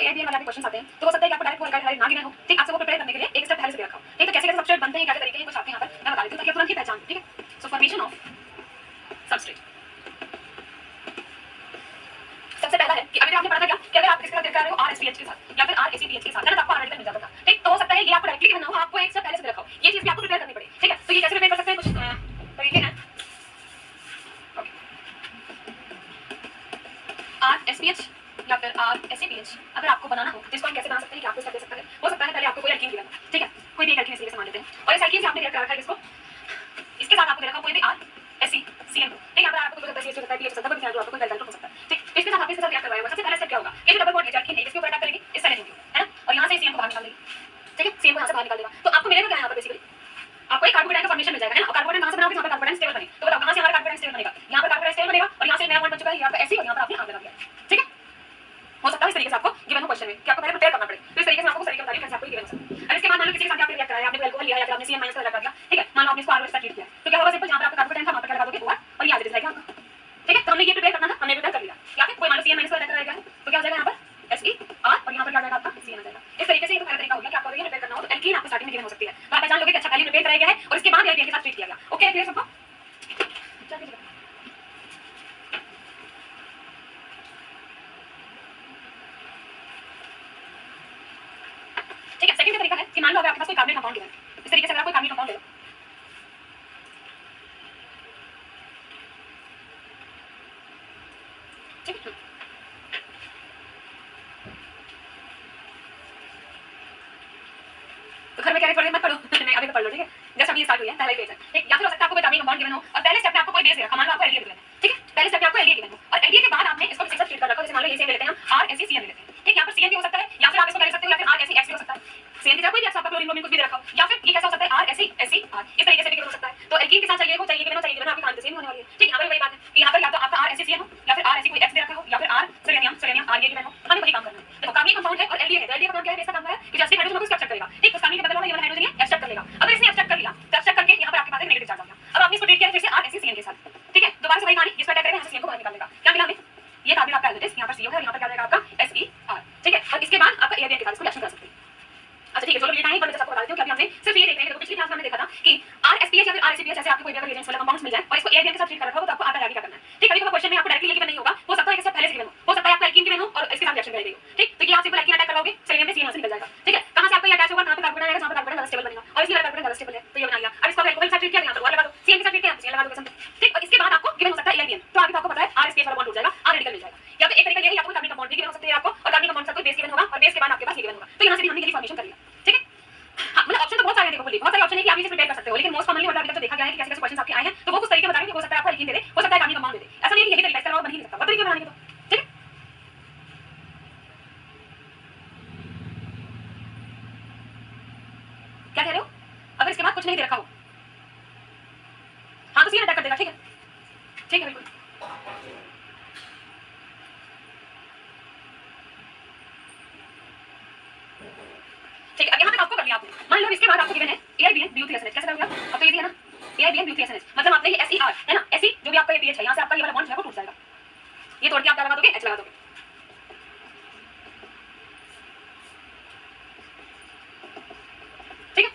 ABN वाले question आते हैं तो हो सकता है कि आपको डायरेक्ट वो गाइड ना गिवन हो, ठीक, आपसे वो प्रिपेयर करने के लिए एक स्टेप पहले से दे रखा हो, ठीक, तो कैसे कैसे सबस्ट्रेट बनते हैं, क्या क्या तरीके हैं, कुछ आपके यहाँ पर मैं बता देती हूँ ताकि आप तुरंत ही पहचान, ठीक है। सो फॉर्मेशन ऑफ सबस्ट्रेट, सबसे पहला है कि अभी आपने पढ़ा था क्या कि अगर आप किसी का कर रहे हो RSPH के साथ या फिर RACPH के साथ, है ना, तो आपको आर्टिकल मिल जाता था, ठीक, तो हो सकता है ये आपको डायरेक्टली गिवन ना हो, आपको एक स्टेप पहले से दे रखा हो, ये चीज भी आपको प्रिपेयर करनी पड़े, ठीक है। तो ये कैसे प्रिपेयर कर सकते हैं, कुछ तरीके हैं। RSPH या फिर RACPH अगर आपको बनाना हो, जिसको हम कैसे बना सकते हैं कि आपको स्टेप दे सकता है, हो सकता है पहले आपको कोई एल्कीन गिवन, ठीक है, कोई भी एल्कीन इसे मान लेते हैं और इस एल्कीन से आपने क्या रखा है इसको, इसके साथ आपको दे रखा कोई भी RSCCN, ठीक है, अगर आपको कोई CH होता है, PH होता है, कोई आपको कोई वेल्डेंट हो सकता है, ठीक, तो इसके साथ आपने इसके साथ क्या करवाया होगा, सबसे पहला स्टेप क्या होगा, ये जो डबल बॉन्ड एल्कीन है इसके ऊपर अटैक करेगी, इस साइड होगी, है ना, और यहां से CN को बाहर निकाल देगी, ठीक है, CN को यहां से बाहर निकाल देगा, तो आपको मिलेगा क्या यहां पर बेसिकली, आपको एक कार्बोकेटाइन का फॉर्मेशन मिल जाएगा, है ना, और कार्बोकेटाइन कहां से बनाओगे, जहां पर कार्बोकेटाइन स्टेबल बने, तो बताओ कहां से हमारा कार्बोकेटाइन स्टेबल बनेगा, यहां पर कार्बोकेटाइन स्टेबल बनेगा और यहां से नया बॉन्ड बन चुका है, यहां पर ऐसे और यहां पर आपने आगे लगा दिया, ठीक है। हो सकता है इस तरीके से आपको गिवन हो क्वेश्चन में कि आपको पहले प्रिपेयर करना पड़े, तो इस तरीके से आपको तरीके बता रही कैसे आपको गिवन हो सकता है। अब इसके बाद मान लो किसी के साथ आपने रिएक्ट कराया, आपने अल्कोहल लिया या फिर आपने CN- का लगा दिया, ठीक है, मान लो आपने इसको R ट्रीट किया, तो क्या होगा, सिंपल जहां पर आपका कार्बोकेटाइन था वहां पर क्या लगा दोगे OR और ये आगे जाएगा आपका, ठीक है। तो हमने ये प्रिपेयर करना था, हमने प्रिपेयर कर लिया, या फिर कोई मान लो CN- का लगा रहेगा तो क्या हो जाएगा यहां पर SER और यहां पर क्या हो जाएगा आपका CN आ जाएगा। इस तरीके से ये तो पहला तरीका हो गया कि आपको ये प्रिपेयर करना हो तो एल्कीन आपको स्टार्टिंग में गिवन हो सकती है, तो आप पहचान लोगे कि अच्छा पहले प्रिपेयर कराया गया है और इसके बाद एल्कीन के साथ ट्रीट किया गया, ओके, क्लियर सबको। ठीक है, सेकंड तरीका है कि मान लो अगर आपके पास कोई कार्बनिक कंपाउंड गिवन है, इस तरीके से अगर आप कोई कार्बनिक कंपाउंड ले लो, ठीक है, तो घर में कह रहे थोड़ी मत पढ़ो नहीं अभी तो पढ़ लो, ठीक है, जस्ट अभी स्टार्ट हुई है, पहला ही पेज है, ठीक, या फिर हो सकता है आपको कोई कार्बनिक कंपाउंड गिवन हो और पहले स्टेप में आपको कोई बेस दे रखा, मान लो आपको एलडीए गिवन है, ठीक है, पहले स्टेप में आपको एलडीए गिवन हो और एलडीए के बाद आपने इसको किसी से ट्रीट कर रखा हो, जैसे मान लो ये सेम ले लेते हैं हम RSCN ले लेते हैं, ठीक, यहाँ पर CN भी हो सकता है या फिर आप इसको ले सकते हो या फिर RSCX भी हो सकता है, CN की जगह कोई भी आपका क्लोरीन ब्रोमीन कुछ भी दे रखा हो, या फिर ये कैसा हो सकता है RSCR, इस तरीके से भी हो सकता है। तो एल्कीन के साथ चाहिए गिवन आपकी कहानी सेम होने वाली है, ठीक, यहाँ पर वही बात है कि यहाँ पर या तो आपका RSCN हो या फिर RSC कोई X दे रखा हो या फिर R सेलेनियम RE गिवन हो, हमें वही काम करना है। देखो कार्बनिक कंपाउंड है और एलडीए है, तो एलडीए का काम क्या है, इसका काम है कि जैसे हाइड्रोजन को स्ट्रक्चर करेगा, ठीक, तो कार्बनिक के बदले वाला ये वाला हाइड्रोजन है एक्सेप्ट कर लेगा, अगर इसने एक्सेप्ट कर लिया तो एक्सेप्ट करके यहाँ पर आपके पास एक नेगेटिव चार्ज आ गया, अब आपने इसको ट्रीट किया फिर से RSCN के साथ, ठीक है, दोबारा से वही कहानी, इस पर अटैक करेगा, यहाँ से CN को बाहर निकाल देगा, क्या मिला हमें, ये कार्बन आपका एल्डिहाइड, यहाँ पर CO है और यहाँ पर क्या जाएगा आपका SER, ठीक है, और इसके बाद आपका एआरबीएन के साथ इसको रिएक्शन कर सकते हैं। अच्छा ठीक है, चलो ये टाइम पर मैं आपको बता देती हूँ कि अभी हमने सिर्फ ये देख रहे हैं, तो पिछली क्लास में हमने देखा था कि RSPH या फिर RACPH ऐसे आपको कोई भी अगर रिएजेंट्स वाला कंपाउंड्स मिल जाए और इसको एआरबीएन के साथ ट्रीट कर रखा हो तो आपको आगे क्या करना है, ठीक, कभी क्वेश्चन में आपको डायरेक्टली ये गिवन नहीं होगा, हो सकता है कि पहले से गिवन हो सकता है आपको एल्कीन गिवन हो और इसके साथ रिएक्शन कर रही हो, ठीक, तो ये आप सिंपल एल्कीन अटैक करोगे, सेलेनियम में CN से निकल जाएगा, ठीक है, कहां से आपको ये अटैच होगा, कहां पे कार्बन आएगा, जहां पे कार्बन स्टेबल बनेगा और इसलिए कार्बन स्टेबल है, तो ये बना लिया। अब इसको अल्कोहल के साथ ट्रीट किया, यहां पर और लगा दो, CN के साथ ट्रीट किया, CN लगा दो, ठीक, और इसके बाद आपको गिवन हो सकता है एआरबीएन, तो आगे तो आपको पता है RSPH वाला बॉन्ड टूट जाएगा, R रेडिकल मिल जाएगा, या तो एक तरीका ये है या तो कार्बनिक कंपाउंड भी गिवन हो सकते हैं आपको और कार्बनिक कंपाउंड का कोई बेस गिवन होगा और बेस के बाद आपके पास ये गिवन होगा, तो यहां से भी हमने ये फॉर्मेशन कर लिया, ठीक है। हाँ, मतलब ऑप्शन तो बहुत सारे हैं, देखो बोलिए बहुत सारे ऑप्शन है कि आप इसे प्रिपेयर कर सकते हो, लेकिन मोस्ट कॉमनली मतलब अभी तक तो देखा गया है कि कैसे कैसे क्वेश्चंस आपके आए हैं, तो वो कुछ तरीके बता रहे हैं, हो सकता है आपको एल्कीन दे दे, हो सकता है कार्बनिक कंपाउंड दे दे, ऐसा नहीं है कि यही तरीका इसका अलावा बन ही नहीं सकता, बहुत तरीके बनाने के, तो ठीक है। क्या कह रहे हो, अगर इसके बाद कुछ नहीं दे रखा हो, हाँ तो CN अटैक कर देगा, ठीक है, ठीक है, बिल्कुल, ठीक है। अब यहाँ तक आपको कर लिया आपने, मान लो इसके बाद आपको गिवन है AIBN BU3SNH, कैसे करोगे आप, अब तो इजी है ना, AIBN BU3SNH मतलब आपने ये SER है ना, SE जो भी आपका ये pH है, यहाँ से आपका ये वाला बॉन्ड जो है वो टूट जाएगा, ये तोड़ के आप क्या लगा दोगे, H लगा दोगे, ठीक है।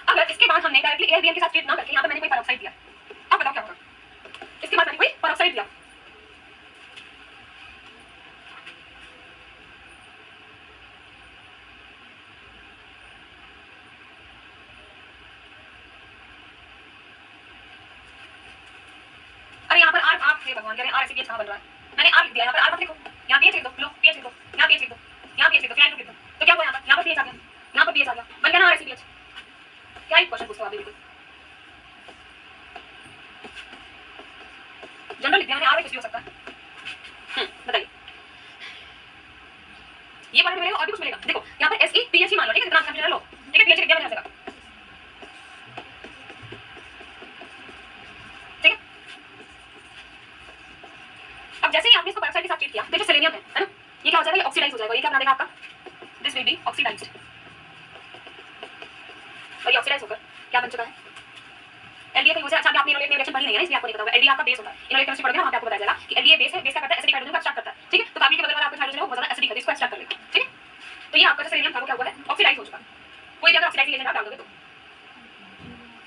अगर इसके बाद हमने डायरेक्टली AIBN के साथ ट्रीट ना करके यहाँ पर मैंने कोई पेरोक्साइड दिया, अब बताओ क्या होगा, इसके बाद मैंने कोई पेरोक्साइड दिया, अरे यहाँ पर R आप हे भगवान कह रहे हैं RSPH कहाँ बन रहा है, मैंने R लिख दिया, यहाँ पर R मत लिखो, यहाँ pH लिख दो, लो pH लिख दो, यहाँ pH लिख दो, यहाँ pH लिख दो, फिर लिख दो, तो क्या हुआ यहाँ पर pH आ गया, यहाँ पर pH आ गया, बन गया ना RSPH, क्या ही क्वेश्चन पूछते हो आप बिल्कुल, जनरल लिख दिया मैंने, R कुछ भी हो सकता है, बताइए ये पॉइंट मिलेगा और भी कुछ मिलेगा, देखो यहाँ पर SEPH ही मान लो, ठीक है, इतना कंफ्यूजन लो, ठीक है, pH लिख दिया मैंने, ठीक है। अब जैसे ही आपने इसको पेरोक्साइड के साथ ट्रीट किया, तो जो सेलेनियम है ना, ये क्या हो जाएगा, ये ऑक्सीडाइज हो जाएगा, ये क्या बना देगा आपका, दिस विल बी ऑक्सीडाइज्ड, और ये ऑक्सीडाइज होकर क्या बन चुका है, एलडीए की वजह से, अच्छा आपने इनोलेट में रिएक्शन पढ़ी नहीं है इसलिए आपको नहीं पता होगा, एलडीए आपका बेस होता है, इनोलेट केमिस्ट्री पढ़ोगे ना वहां पे आपको बताया जाएगा कि एलडीए बेस है, बेस क्या करता है, एसिडिक हाइड्रोजन को एक्सट्रैक्ट करता है, ठीक है, तो कार्बन के बदले वाला आपको हाइड्रोजन है वो बहुत ज्यादा एसिडिक है, इसको एक्सट्रैक्ट कर लेगा, ठीक है। ये आपका जो सेलेनियम था वो क्या हुआ है, ऑक्सीडाइज हो चुका है। कोई भी अगर ऑक्सीडाइजिंग एजेंट आप डाल दोगे तो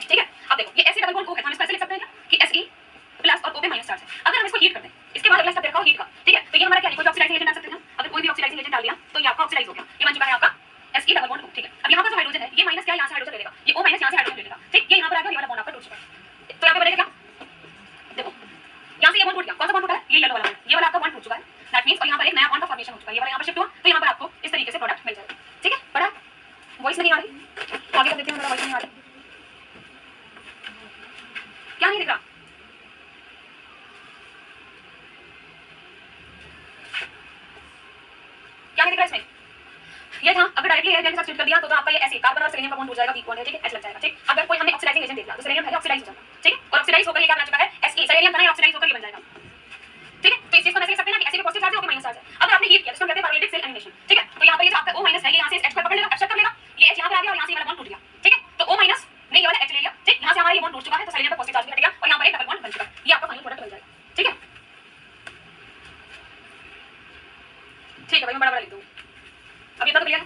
ठीक है। अब देखो ये Fe डबल बॉन्ड O है, हम इसको ऐसे लिख सकते हैं कि Fe प्लस और O पे माइनस चार्ज है। अगर हम इसको हीट करते हैं, इसके बाद अगला स्टेप देखो हीट का, ठीक है। तो ये हमारा क्या है, कोई ऑक्सीडाइजिंग एजेंट डाल सकते हैं हम। अगर कोई भी ऑक्सीडाइजिंग एजेंट डाल दिया तो ये आपका ऑक्सीडाइज हो गया, ये बन चुका है आपका Fe डबल बॉन्ड O, ठीक है। अब यहाँ पर जो हाइड्रोजन है ये माइनस क्या, यहाँ से हाइड्रोजन ले लेगा, ये O माइनस यहाँ से हाइड्रोजन ले लेगा, ठीक। ये यहाँ पर आएगा, ये वाला बॉन्ड आपका टूट चुका है। तो यहाँ पे बनेगा क्या, देखो यहाँ से ये बॉन्ड टूट गया, कौन सा बॉन्ड टूटा है, ये येलो वाला बॉन्ड, ये वाला आपका बॉन्ड टूट चुका है। दैट मींस और यहाँ पर एक नया बॉन्ड का फॉर्मेशन हो चुका है, ये वाला यहाँ पर शिफ्ट हुआ, तो यहाँ पर आपको इस तरीके से प्रोडक्ट मिल जाएगा, ठीक है। बड़ा वॉइस नहीं आ रही, आगे कर देते हैं, मेरा वॉइस नहीं आ रही, क्या नहीं दिख रहा, क्या नहीं दिख रहा इसमें, ये था। अगर डायरेक्टली एयर के साथ ट्रीट कर दिया तो आपका ये ऐसे कार्बन और सेलेनियम का बॉन्ड टूट जाएगा, वीक बॉन्ड है, ठीक है, ऐसे लग जाएगा, ठीक। अगर कोई हमने ऑक्सीडाइजिंग एजेंट दे दिया तो सेलेनियम है ऑक्सीडाइज हो जाएगा, ठीक है। और ऑक्सीडाइज होकर ये क्या बन चुका है, Fe, सेलेनियम बना है ऑक्सीडाइज होकर ये बन जाएगा, ठीक है। तो इस चीज को ऐसे लिख सकते हैं ना कि Fe पॉजिटिव चार्ज है, O माइनस चार्ज है। अगर आपने हीट किया तो हम कहते हैं पैरालिटिक सेल एलिमिनेशन, ठीक है। तो यहाँ पर ये जो आपका O माइनस है, ये यहाँ से H पर पकड़ लेगा, एक्सेप्ट कर लेगा, ये H यहाँ पे आ गया और यहाँ से ये वाला बॉन्ड टूट गया, ठीक है। तो O माइनस ने ये वाला H ले लिया, ठीक। यहाँ से हमारा ये बॉन्ड टूट चुका है, तो सेलेनियम पर पॉजिटिव चार्ज भी हट गया और यहाँ पर एक डबल बॉन्ड बन चुका है, ये आपका फाइनल प्रोडक्ट बन जाएगा, ठीक है। ठीक है भाई, मैं बड़ा बड़ा लिख दूँ, अभी इतना तो क्लियर है।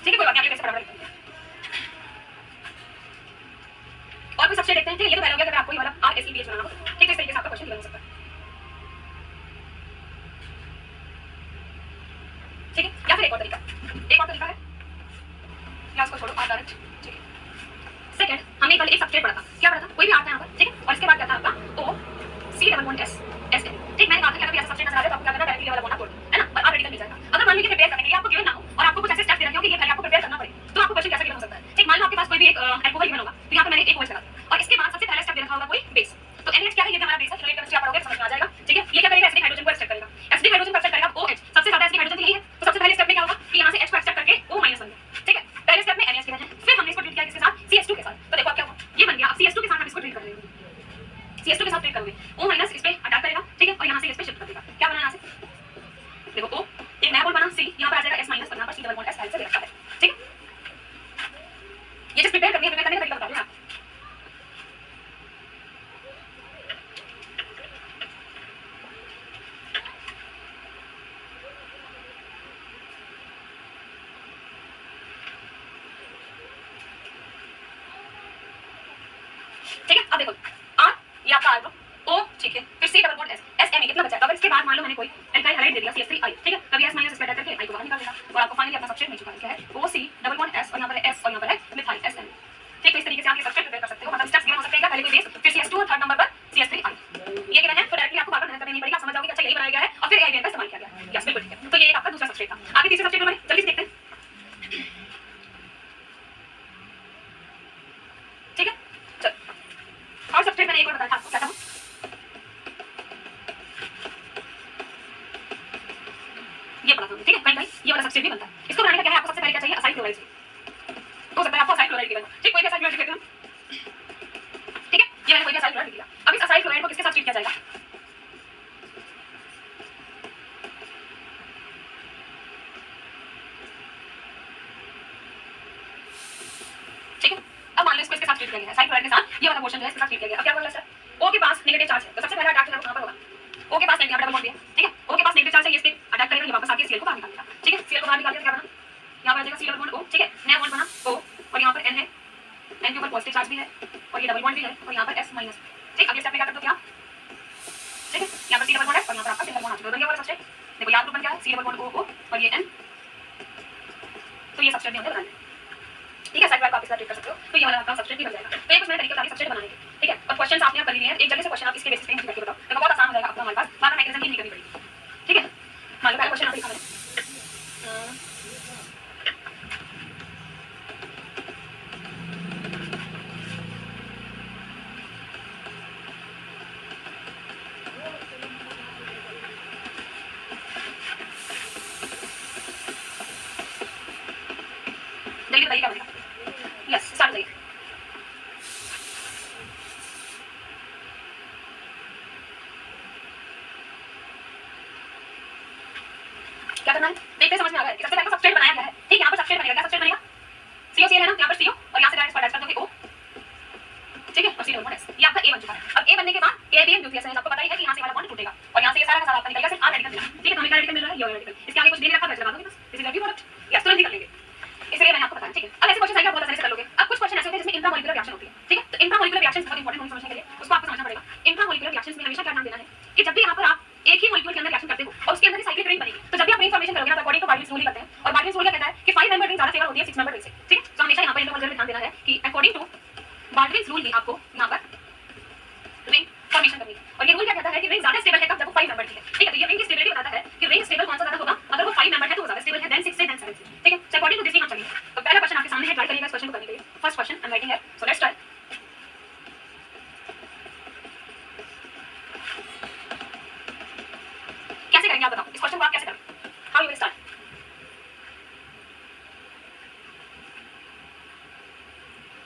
ठीक है, कोई बात नहीं, कैसे बड़ा बड़ा लिख दूँ। और भी सबसे देखते हैं, ठीक है। ये तो पहले हो गया अगर आपको ये वाला RSEBH बनाना हो, ठीक है। इस तरीके से आपका क्वेश्चन गिवन हो सकता है, ठीक है। या फिर एक और तरीका है, या उसको छोड़ो, डायरेक्ट, ठीक है। सेकंड, हमने कल एक सब्सट्रेट पढ़ा था, क्या पढ़ा था, कोई भी आता है यहाँ पर, ठीक है। और इसके बाद क्या था आपका OC double bond S SN, ठीक। मैंने कहा था कि अगर ऐसा सब्सट्रेट नजर आ जाए तो आपको क्या करना, डायरेक्टली ये वाला बॉन्ड आप तोड़ दो, है ना, और आप रेडिकल मिल जाएगा। अगर मान लीजिए प्रिपेयर करने के लिए आपको गिवन ना हो और आपको कुछ ऐसे स्टेप्स दे रखे हो कि ये पहले आपको प्रिपेयर करना पड़े, तो आपको क्वेश्चन कैसे गिवन हो सकता है, ठीक। मान लो आपके पास कोई भी एक अल्कोहल गिवन होगा, तो यहाँ पे मैंने एक OH लगा दिया और इसके बाद सबसे पहला स्टेप दे रखा होगा कोई बेस, तो NH क्या है, ये भी हमारा बेस है। इलेक्ट्रिक केमिस्ट्री आप पढ़ोगे समझ में आ जाएगा, ठीक है। ये क्या करेगा, एसिडिक हाइड्रोजन को एक्सट्रैक्ट करेगा, एसिडिक हाइड्रोजन को एक्सट्रैक्ट करेगा OH, सबसे ज्यादा एसिडिक हाइड्रोजन यही है। तो सबसे पहले स्टेप में क्या होगा कि यहाँ से H को एक्सट्रैक्ट करके O माइनस बन गया, ठीक है। पहले स्टेप में NH गिवन है, फिर हमने इसको ट्रीट किया किसके साथ, CH2 के साथ। तो देखो अब क्या हुआ, ये बन गया। अब CH2 के साथ हम इसको ट्रीट कर रहे हैं, CH2 के साथ ट्रीट करोगे, O माइनस इस पे अटैक करेगा, ठीक है, और यहाँ से इस पे शिफ्ट कर देगा। क्या बना यहाँ से, देखो O एक नया बॉन्ड बना, C यहाँ पर आ जाएगा S माइनस और यहाँ पर C डबल बॉन्ड S पहले से दे रखा है, ठीक है। ये जस्ट प्रिपेयर करनी है, प्रिपेयर करने का तरीका बता दूं मैं आपको, ठीक है। अब देखो R ये आपका R ग्रुप, O, ठीक है, फिर C double bond S SME कितना बचा है। अगर इसके बाद मान लो मैंने कोई एल्काइल हैलाइड दे दिया CH3I, ठीक है, तब ये S माइनस इसमें अटैक करके I को बाहर निकाल देगा और आपको फाइनली अपना सब्सट्रेट मिल चुका है, क्या है, OC डबल बॉन्ड S और यहाँ पर है S और यहाँ पर है मिथाइल SN, ठीक। तो इस तरीके से आप ये सब्सट्रेट प्रिपेयर कर सकते हो, मतलब स्टेप्स गिवन हो सकते हैं, पहले कोई बेस, फिर CH2 और थर्ड नंबर पर CH3I, ये गिवन है। तो डायरेक्टली आपको बार-बार मेहनत करनी नहीं पड़ेगी, आप समझ जाओगे कि अच्छा यही बनाया गया है और फिर AIBN का इस्तेमाल किया गया है। यस, बिल्कुल ठीक है। तो ये आपका दूसरा सब्सट्रेट था। आगे तीसरे सब्सट्रेट में जल्दी से देखते हैं, ठीक है। चलो और सब्सट्रेट मैंने एक और बताया था आपको, क्या था, ये पढ़ा था, ठीक है। कहीं ये वाला सब्सट्रेट भी बनता है। इसको बनाने का क्या है, आपको सबसे पहले क्या चाहिए, असाइल क्लोराइड चाहिए। हो सकता है आपको असाइल क्लोराइड गिवन हो, ठीक। कोई भी असाइल क्लोराइड लिख देते हैं, ठीक है। ये मैंने कोई भी असाइल क्लोराइड लिख दिया। अब इस असाइल क्लोराइड को किसके साथ ट्रीट किया जाएगा, ठीक है। अब मान लो इसको इसके साथ ट्रीट किया गया है, असाइल क्लोराइड के साथ ये वाला पोर्शन जो है इसके साथ ट्रीट किया गया। अब क्या होगा सर, O के पास नेगेटिव चार्ज है, तो सबसे पहला अटैक कहाँ पर होगा, O के पास नेगेटिव डबल बॉन्ड है, ठीक है। O के पास नेगेटिव चार्ज है, ये इस पे अटैक करेगा, ये वापस आके Cl को बाहर निकालेगा, ठीक है। Cl को बाहर निकाल दिया, क्या बना, यहाँ पर आ जाएगा C डबल बॉन्ड O, ठीक है। नया बॉन्ड बना O और यहाँ पर N है, N के ऊपर पॉजिटिव चार्ज भी है और ये डबल बॉन्ड भी है और यहाँ पर S माइनस, ठीक। अब ये स्टेप में क्या कर दो, क्या, ठीक है, यहाँ पर C डबल बॉन्ड है और यहाँ पर आपका सिंगल बॉन्ड आ चुका है। तो ये वाला सब्सट्रेट देखो, यहाँ ग्रुप बन गया है, C डबल बॉन्ड O और ये N, तो ये सब्सट्रेट भी होते हैं, ठीक है। साइड बाय आप इसका ट्रीट कर सकते हो, तो ये वाला आपका सब्सट्रेट भी बन जाएगा। तो ये कुछ मैंने तरीके बता दिए सब्सट्रेट बनाने के, ठीक है। और क्वेश्चंस आपने कर लिए हैं, एक जल्दी से क्वेश्चन आप इसके बेसिस पे करके बताओ, देखो बहुत आसान हो जाएगा आपका, हमारे पास बार-बार मैकेनिज्म नहीं करनी पड़ेगी, ठीक है। मान लो पहला क्वेश्चन आप लिखा मैंने, जल्दी बताइए क्या बनेगा, यस स्टार्ट करिए। क्या करना है, देखते समझ में आ गया कि सबसे पहले सब्सट्रेट बनाया गया है, ठीक। यहाँ पर सब्सट्रेट बनेगा, क्या सब्सट्रेट बनेगा, COCl है ना, यहाँ पर CO और यहाँ से डायरेक्ट अटैच कर दोगे O, डबल बॉन्ड s। ये आपका a बन चुका है। अब a बनने के बाद a b न्यूक्लियस है, आपको पता ही है कि यहां से वाला बॉन्ड टूटेगा और यहां से ये सारा का सारा आपका निकलेगा, सिर्फ r रेडिकल मिला। ठीक है, तो हमें क्या रेडिकल मिल रहा है, ये रेडिकल। इसके आगे कुछ दे नहीं रखा, वैसे लगा दोगे बस, this is every product. Yes, तुरंत ही कर लेंगे, इसलिए मैंने आपको बताया। ठीक है, अब ऐसे क्वेश्चन आएंगे आप बहुत आसानी से कर लोगे। अब कुछ क्वेश्चन ऐसे होते हैं जिसमें इंट्रामोलिकुलर रिएक्शन होती है। ठीक है, तो इंट्रामोलिकुलर रिएक्शंस बहुत इंपॉर्टेंट होंगे समझने के लिए, उसको आपको समझना पड़ेगा। इंट्रामोलिकुलर रिएक्शंस में हमेशा क्या ध्यान देना है कि जब भी यहां पर आप एक ही मॉलिक्यूल के अंदर रिएक्शन करते हो और उसके अंदर ही साइक्लिक रिंग बनेगी, तो जब भी आप रिंग फॉर्मेशन करोगे ना तो अकॉर्डिंग टू बार्टलेट्स रूल करते हैं, और बार्टलेट्स रूल क्या कहता है कि 5 मेंबर रिंग ज्यादा फेवर होती है 6 मेंबर रिंग से। ठीक है, तो हमेशा यहां पर इंट्रामोलिकुलर में ध्यान देना है कि अकॉर्डिंग टू बार्टलेट्स रूल ही आपको यहां पर रिंग फॉर्मेशन करनी है। और ये रूल क्या कहता है कि रिंग ज्यादा स्टेबल है कब, जब वो 5 मेंबर की है। ठीक है, तो ये रिंग की स्टेबिलिटी बताता है कि रिंग स्टेबल कौन सा ज्यादा होगा, अगर वो 5 मेंबर है तो वो ज्यादा स्टेबल है, देन 6 से देन 7 से। ठीक है, सो अकॉर्डिंग टू दिस ही हम चलेंगे। तो पहला क्वेश्चन आपके सामने है, ट्राई करिएगा इस क्वेश्चन को करने के लिए। First question I am writing here, so let's try. कैसे करेंगे आप बताओ, इस क्वेश्चन को आप कैसे करोगे, how you will start.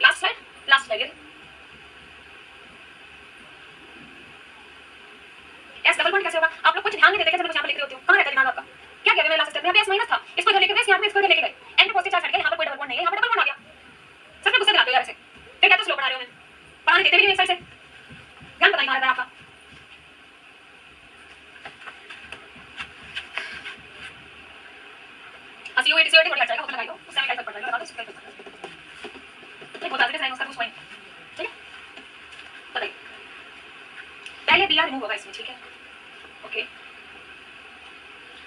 Last slide S double bond कैसे होगा, आप लोग कुछ ध्यान नहीं देते, कैसे कुछ यहां पर लिख रहे होते हो, कहां रहता है दिमाग आपका, क्या किया मैंने लास्ट स्टेप में, अभी एस माइनस था, इसको इधर लेके गए, यहां पे इसको इधर लेके गए, एंड में पॉजिटिव चार्ज हट गया, यहां पर कोई डबल बॉन्ड नहीं है, यहां पर डबल बॉन्ड आ गया। सच में गुस्से दिलाते हो यार ऐसे, फिर क्या तो स्लो बना रहे हो, मैं पढ़ाने देते भी नहीं एक साइड से, ध्यान बताइए कहां रहता है आपका। सीओएटी थोड़ी हट जाएगा, वो लगाइए, उससे हमें क्या फर्क पड़ेगा, बता दो, इससे क्या फर्क पड़ेगा। ये बहुत ज्यादा साइन उसका कुछ पॉइंट, ठीक है, बताइए। पहले बी आर रिमूव होगा इसमें, ठीक है, ओके।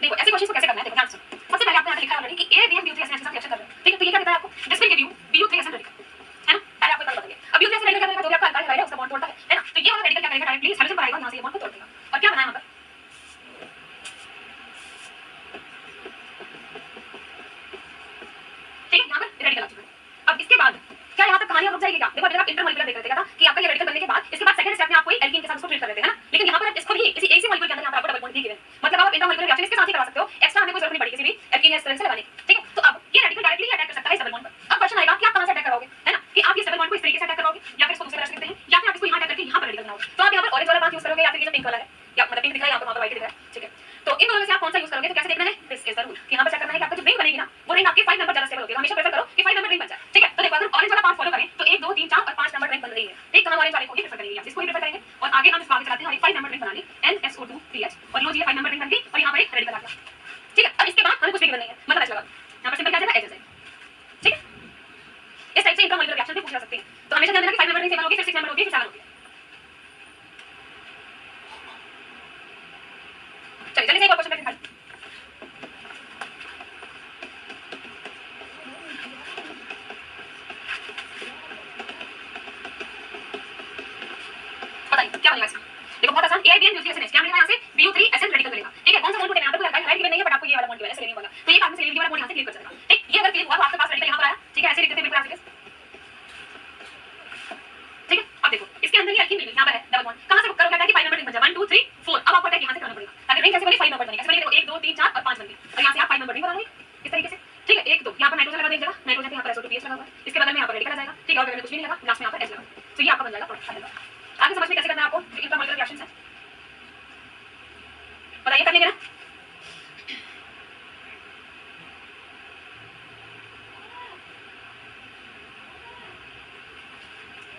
देखो ऐसे क्वेश्चन को कैसे करना है, देखो ध्यान से। सबसे पहले आपने यहाँ लिखा है ऑलरेडी कि ए बी एंड बी3 एसिड के साथ रिएक्शन कर रहे हैं। ठीक है, तो ये क्या कहता है आपको, this will give you BU3 acid radical, है ना। पहले आपको पता बताइए, अब BU3 एसिड रेडिकल क्या करेगा, जो भी आपका अल्काइल हाइड्राइड है उसका बॉन्ड तोड़ता है ना। तो ये वाला रेडिकल क्या करेगा, डायरेक्टली हाइड्रोजन पर आएगा, यहाँ से ये बॉन्ड को तोड़ देगा। और क्या बना है यहाँ पर, ठीक है, यहाँ पर रेडिकल आ चुका है। अब इसके बाद क्या यहाँ तक कहानी रुक जाएगी क्या, देखो अगर आप इंटरमोलिकुलर देख रहे थे कि आपका ये रेडिकल बनने के बाद इसके बाद सेकंड स्टेप में आप कोई एल्कीन के साथ उसको ट्रीट कर लेते हैं ना, लेकिन यहाँ पर आप इसको भी इसी एक ही मॉलिक्यूल के अंदर यहाँ पर आपको डबल बॉन्ड दी गई है, मतलब आप इंटरमोलिकुलर रिएक्शन इसके साथ ही करवा सकते हो, एक्स्ट्रा हमें कोई जरूरत नहीं पड़ी किसी भी एल्कीन या इस तरह से लगाने की। ठीक है, तो अब ये रेडिकल डायरेक्टली अटैक कर सकता है इस डबल बॉन्ड पर। अब क्वेश्चन आएगा कि आप कहां से अटैक करोगे, है ना, कि आप इस डबल बॉन्ड को इस तरीके से अटैक करोगे या फिर इसको दूसरे तरह से करते हैं, या फिर आप इसको यहाँ अटैक करके यहाँ पर रेडिकल बनाओगे। तो आप यहाँ पर ऑरेंज वाला पाथ यूज करोगे या फिर ये जो पिंक वाला है, या मतलब पिंक दिखा है यहाँ पर, वहाँ पर व्हाइट दिख रहा है। ठीक है, तो इन दोनों में से आप कौन सा यूज करोगे, तो कैसे देखना है, दिस इज द रूल, कि यहाँ पर चेक करना है कि आपका जो रिंग बनेगी ना वो रिंग आपके 5 नंबर ज्यादा स्टेबल होगी, तो हमेशा प्रेफर करो कि 5 नंबर रिंग बन जाए। ठीक है, तो देखो अगर ऑरेंज वाला पाथ फॉलो करें तो 1 2 3 4 और 5 नंबर रिंग बन रही है। ठीक, तो हम ऑरेंज वाले को ही प्रेफर करेंगे, इसको ही प्रेफर करेंगे, और आगे हम इसको आगे चलाते हैं और एक 5 नंबर रिंग बना ली NSO2 3H, और लो जी 5 नंबर रिंग बन गई और यहाँ पर एक रेडिकल आ गया। ठीक है, अब इसके बाद हमें कुछ भी गिवन नहीं है, मतलब ऐसे लगा यहाँ पर सिंपल क्या जाएगा, ऐसे। ठीक है, इस टाइप से इंटरमोलिकुलर रिएक्शन भी पूछ जा सकते हैं, तो हमेशा ध्यान देना कि 5 नंबर रिंग 7 होगी, फिर 6 नंबर होगी, फिर 7 होगी। चलिए जल्दी से एक और क्वेश्चन करके खाली बताइए क्या बनेगा इसमें। देखो बहुत आसान, AIBN न्यूक्लियस एसिड क्या मिलेगा, यहाँ से BU3 एसिड रेडिकल मिलेगा। ठीक है, कौन सा बॉन्ड टूटेगा, यहाँ पे कोई अल्काइल हाइड्राइड नहीं है, बट आपको ये वाला बॉन्ड गिवन है, सेलेनियम वाला, तो ये कार्बन से लेने वाला बॉन्ड यहाँ से क्लिक कर जाएगा। ठीक, ये अगर क्लिक हुआ तो आपके पास रेडिकल यहाँ पर आया। ठीक है, ऐसे लिख देते हैं बिल्कुल ऐसे। ठीक है, अब देखो इसके अंदर ये एल्कीन मिल गई, यहाँ पर है डबल बॉन्ड, कहां से करोगे, कहता है कि 5 नंबर रिंग बन जाए, 1 2 3 4। अब आपको अटैक यहाँ से करना पड़ेगा ताकि रिंग कैसे बने, 5 नंबर बनेगा, कैसे बनेगा, देखो 1 2 3 4 और 5 बन गई, और यहाँ से आप 5 नंबर रिंग बना लेंगे इस तरीके से। ठीक है, 1 2 यहाँ पर नाइट्रोजन लगा देंगे, नाइट्रोजन पे यहाँ पर SO2 लगा हुआ है, इसके बदल में यहाँ पर रेडिकल आ जाएगा। ठीक है, और कुछ भी नहीं लगा, लास्ट में यहाँ पर S लगा, तो ये आपका बन जाएगा प्रोडक्ट। आगे समझ में कैसे करना है आपको, इंटरमोलिकुलर रिएक्शंस है, बताइए करने के ना।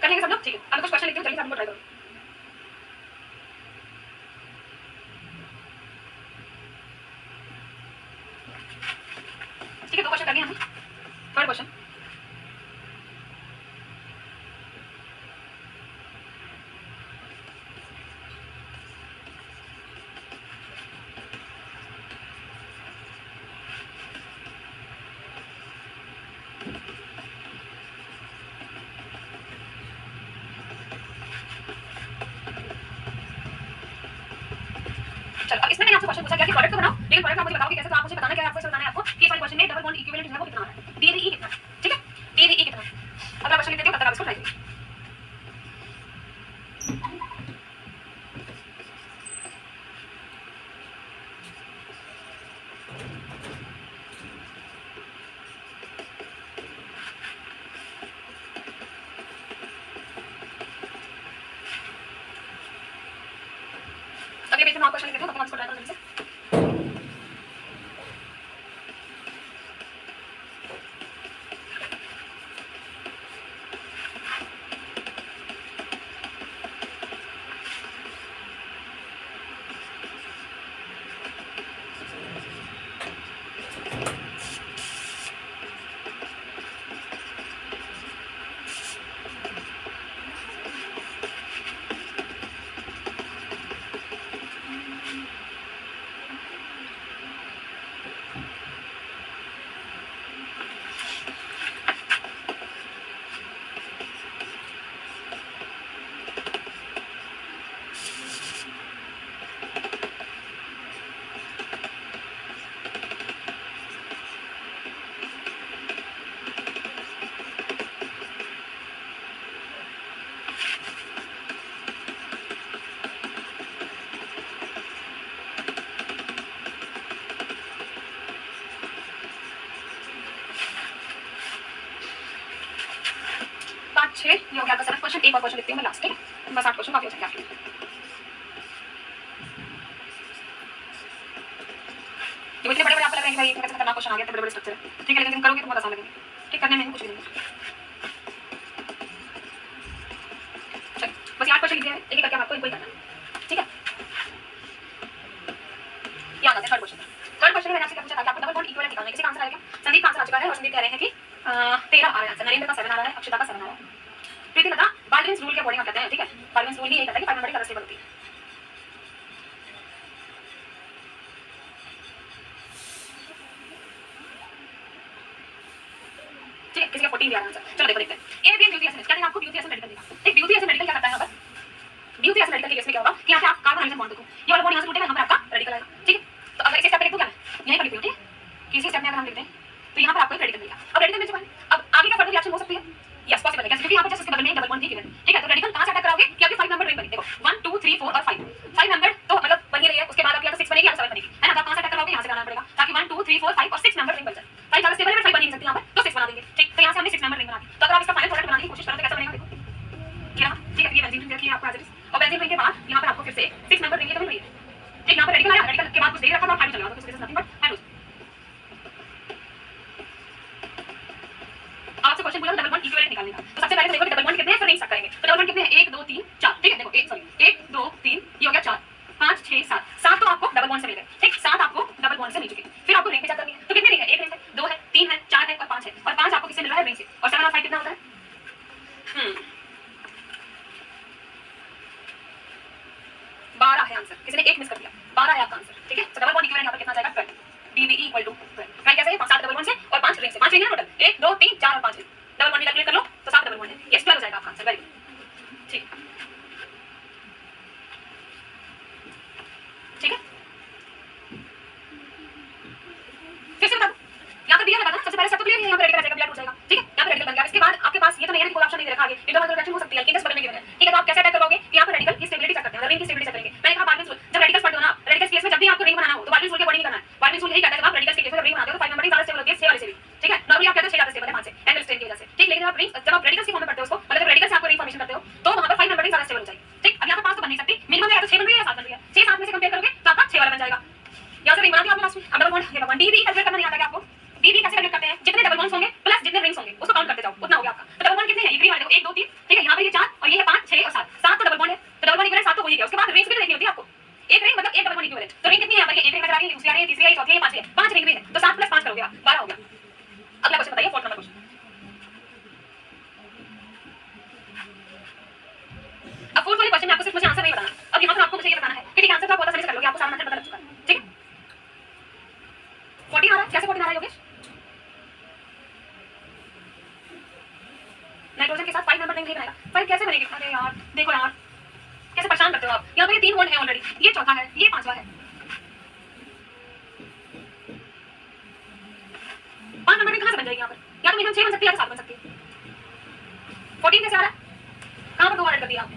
करने के सब लोग, ठीक है, अब कुछ क्वेश्चन लिखते हो, जल्दी से आप ट्राई करो। ठीक है, 2 क्वेश्चन करने हैं हमें, थर्ड क्वेश्चन। चलो अब इसमें मैंने आपसे क्वेश्चन पूछा क्या कि प्रोडक्ट तो बनाओ, लेकिन प्रोडक्ट आप मुझे बताओ कि कैसे, तो आप मुझे बताना क्या है, आपको इसे बताना है आपको कि ये सारे क्वेश्चन में डबल बॉन्ड इक्विवेलेंट जो है वो कितना आ रहा है, DDE कितना है। ठीक है, DDE कितना है, अगला क्वेश्चन लिख देते हो, तब तक आप इसको ट्राई करिए। अगले पेज में आप क्वेश्चन लिख देते हो, तब तक आप इसको ट्राई करो जल्दी से। क्वेश्चन, एक और क्वेश्चन लिखती हूँ मैं लास्ट, ठीक है, बस 8 क्वेश्चन काफी हो जाएंगे आपके लिए। ये इतने बड़े-बड़े आपको लग रहे हैं कि भाई इतने खतरनाक क्वेश्चन आ गया, इतने बड़े-बड़े स्ट्रक्चर है, ठीक है, लेकिन तुम करोगे तो बहुत आसान लगेंगे, ठीक, करने में कुछ भी नहीं है। चलो बस 8 क्वेश्चन लिख दिया है, एक-एक करके आपको इनको ही करना है, ठीक है। ये आता है थर्ड क्वेश्चन। थर्ड क्वेश्चन में मैंने आपसे क्या पूछा था कि आपको डबल बॉन्ड इक्विवेलेंट निकालना है, किसी का आंसर आएगा? संदीप का आंसर आ चुका है और संदीप कह रहे हैं कि 13 आ रहा है आंसर, नरेंद्र का 7 आ रहा है, अक्षता का 7 आ रहा है। प्रीति लता बाल्किन्स रूल के अकॉर्डिंग कहते हैं, ठीक है, बाल्किन्स रूल ही ये कहता है कि 5 नंबर की कलर स्टेबल होती है, ठीक है, किसी का 14 भी आ रहा है आंसर। चलो देखो देखते हैं। ए बी ब्यूटी एसेंस, क्या देगा आपको? ब्यूटी एसेंस मेडिकल देगा, ठीक, ब्यूटी एसेंस मेडिकल क्या करता है यहाँ पर? ब्यूटी एसेंस मेडिकल के केस में क्या होगा कि यहाँ पे आप कार्बन हाइड्रोजन बॉन्ड देखो, ये वाला बॉन्ड यहाँ से टूटेगा, यहाँ पर आपका रेडिकल आएगा, ठीक है। तो अगर इसे स्टेप पे लिख दूं क्या मैं यहीं पर लिख दूं, ठीक है, किसी स्टेप में अगर हम लिखते हैं तो यहाँ पर आपको एक रेडिकल मिलेगा। अब रेडिकल मिल चुका है, अब आगे का फर्दर रिएक्शन हो सकती है, यस पॉसिबल है, क्योंकि यहाँ पर जस्ट उसके बगल में एक डबल बॉन्ड थी गिवन, ठीक है। तो रेडिकल कहाँ से अटैक कराओगे कि आपके 5 नंबर रिंग बनी, देखो 1 2 3 4 और 5 नंबर तो मतलब बन ही रही है, उसके बाद आपकी यहाँ 6 बनेगी, यहाँ 7 बनेगी, है ना। तो कहाँ से अटैक कराओगे, यहाँ से कराना पड़ेगा ताकि 1 2 3 4 5 और 6 नंबर रिंग बन जाए। 5 ज्यादा स्टेबल है, 5 बन ही नहीं सकती यहाँ पर, तो 6 बना देंगे, ठीक। तो यहाँ से हमने 6 नंबर रिंग बना दी। तो अगर आप इसका फाइनल प्रोडक्ट बनाने की कोशिश करो तो कैसा बनेगा, देखो ये रहा, ठीक है, ये बेंजीन रिंग रखी है आपको एज इट इज, और बेंजीन रिंग के बाद यहाँ पर आपको फिर से 6 नंबर रिंग ये तो मिल रही है, ठीक। यहाँ पर रेडिकल आया, रेडिकल के बाद कुछ देर रखा तो आप हाइड्रोजन लगा दो, तो this is nothing but hydrogen. आपसे क्वेश्चन पूछा डबल बॉन्ड इक्विवेलेंट निकालने का, तो सबसे पहले तो देखो कि डबल बॉन्ड कितने हैं, फिर रिंग स्टार्ट करेंगे। तो डबल बॉन्ड कितने हैं, 1 2 3 4, ठीक है। देखो 1 2 3 ये हो गया 4 5 6 7, 7 तो आपको डबल बॉन्ड से मिल गए, ठीक, 7 आपको डबल बॉन्ड से मिल चुके। फिर आपको रिंग पे चेक करनी है, तो कितने रिंग है, 1 रिंग है, 2 है, 3 है, 4 है और 5 है, और 5 आपको किससे मिल रहा है, रिंग से। और 7 और 5 कितना होता है, 12 है आंसर, किसी ने एक मिस कर दिया, 12 है आपका आंसर, ठीक है। तो डबल बॉन्ड इक्विवेलेंट यहाँ पर कितना जाएगा, 12, DBE इक्वल टू 12। 12 कैसे है, 7 डबल बॉन्ड से और 5 रिंग से, 5 रिंग है टोटल, 1 2 3 4 और 5 रिंग, डबल बॉन्ड कैलकुलेट कर लो तो 7 डबल बॉन्ड है, यस 12 हो जाएगा आपका आंसर, वेरी गुड, ठीक, ठीक है। फिर से बता दो, यहाँ पर दिया लगा था सबसे पहले सब तो क्लियर है, यहाँ पर रेडिकल आ जाएगा, ब्लड उठ जाएगा, ठीक है, यहाँ पर रेडिकल बन गया। इसके बाद आपके पास ये तो नहीं है कि कोई ऑप्शन नहीं दे रखा आगे, इंटरमोलर रिएक्शन हो सकती है, लेकिन बगल में गिवन है, ठीक है। तो आप कैसे अटैक करोगे कि यहाँ पर रेडिकल की स्टेबिलिटी चेक करते हैं, रिंग की स्टेबिलिटी चेक करेंगे। मैंने कहा बाल्किन्स रूल, जब रेडिकल्स पढ़ते हो ना, रेडिकल्स केस में जब भी आपको रिंग बनाना हो तो बाल्किन्स रूल के अकॉर्डिंग करना है। बाल्किन्स रूल यही कहता है जब आप रेडिकल्स के केस में रिंग बनाते हो तो 5 नंबर रिंग ज्यादा स्टेबल होती है 6 वाले से भी, ठीक है। नॉर्मली आप कहते हो 6 ज्यादा स्टेबल है 5 से, एंगल स्ट्रेन की वजह से, ठीक। लेकिन आप रिंग जब आप रेडिकल्स की फॉर्म में पढ़ते हो उसको, मतलब जब रेडिकल से आपको रिंग फॉर्मेशन करते हो तो वहां पर 5 नंबर रिंग ज्यादा स्टेबल हो जाएगी, ठीक। अब यहाँ पर 5 तो बन नहीं सकती, मिनिमम या तो 6 बन रही है या 7 बन रही है, 6 7 में से कंपेयर करोगे तो आपका 6 वाला बन जाएगा। यहाँ से रिंग बना दिया आपने लास्ट में। अब डबल बॉन्ड ये भगवान DB कैलकुलेट करना नहीं आता है आपको, DB कैसे कैलकुलेट करते हैं, जितने डबल बॉन्ड्स होंगे प्लस जितने रिंग्स होंगे उसको काउंट करते जाओ, उतना हो गया आपका। तो डबल बॉन्ड कितने हैं, ये ग्रीन वाले देखो 1 2 3, ठीक है, यहाँ पर ये 4 और ये है 5 6 और 7, 7 तो डबल बॉन्ड है। तो डबल बॉन्ड इक्विवेलेंट 7 तो हो ही गया। उसके बाद रिंग्स भी तो देखनी होती है आपको, एक रिंग मतलब एक डबल बॉन्ड इक्विवेलेंट, तो रिंग कितनी है यहाँ पर, ये एक रिंग नजर आ रही है, दूसरी आ रही है, तीसरी आ रही है, चौथी है, पांचवी है, 5 रिंग भी है, तो 7 + 5 करोगे आप 12 हो गया। अगला क्वेश्चन बताइए, फोर्थ नंबर क्वेश्चन। अब फोर्थ वाले क्वेश्चन में आपको सिर्फ मुझे आंसर नहीं बताना, अब यहाँ पर आपको मुझे ये बताना है कि ठीक आंसर तो आप बहुत आसानी से कर लोगे, आपको सारा आंसर पता लग चुका है, ठीक है। 14 आ रहा है, कैसे 14 आ रहा है योगेश, नाइट्रोजन के साथ 5 नंबर रिंग नहीं बनेगा, 5 कैसे बनेगी, अरे यार देखो यार कैसे परेशान करते हो आप। यहाँ पे ये 3 बॉन्ड है ऑलरेडी, ये चौथा है, ये पांचवा है, 5 नंबर रिंग कहाँ से बन जाएगी यहाँ पर, या तो मिनिमम 6 बन सकती है या तो 7 बन सकती है। 14 कैसे आ रहा है, कहाँ पर 2 ऐड कर दिया आपने,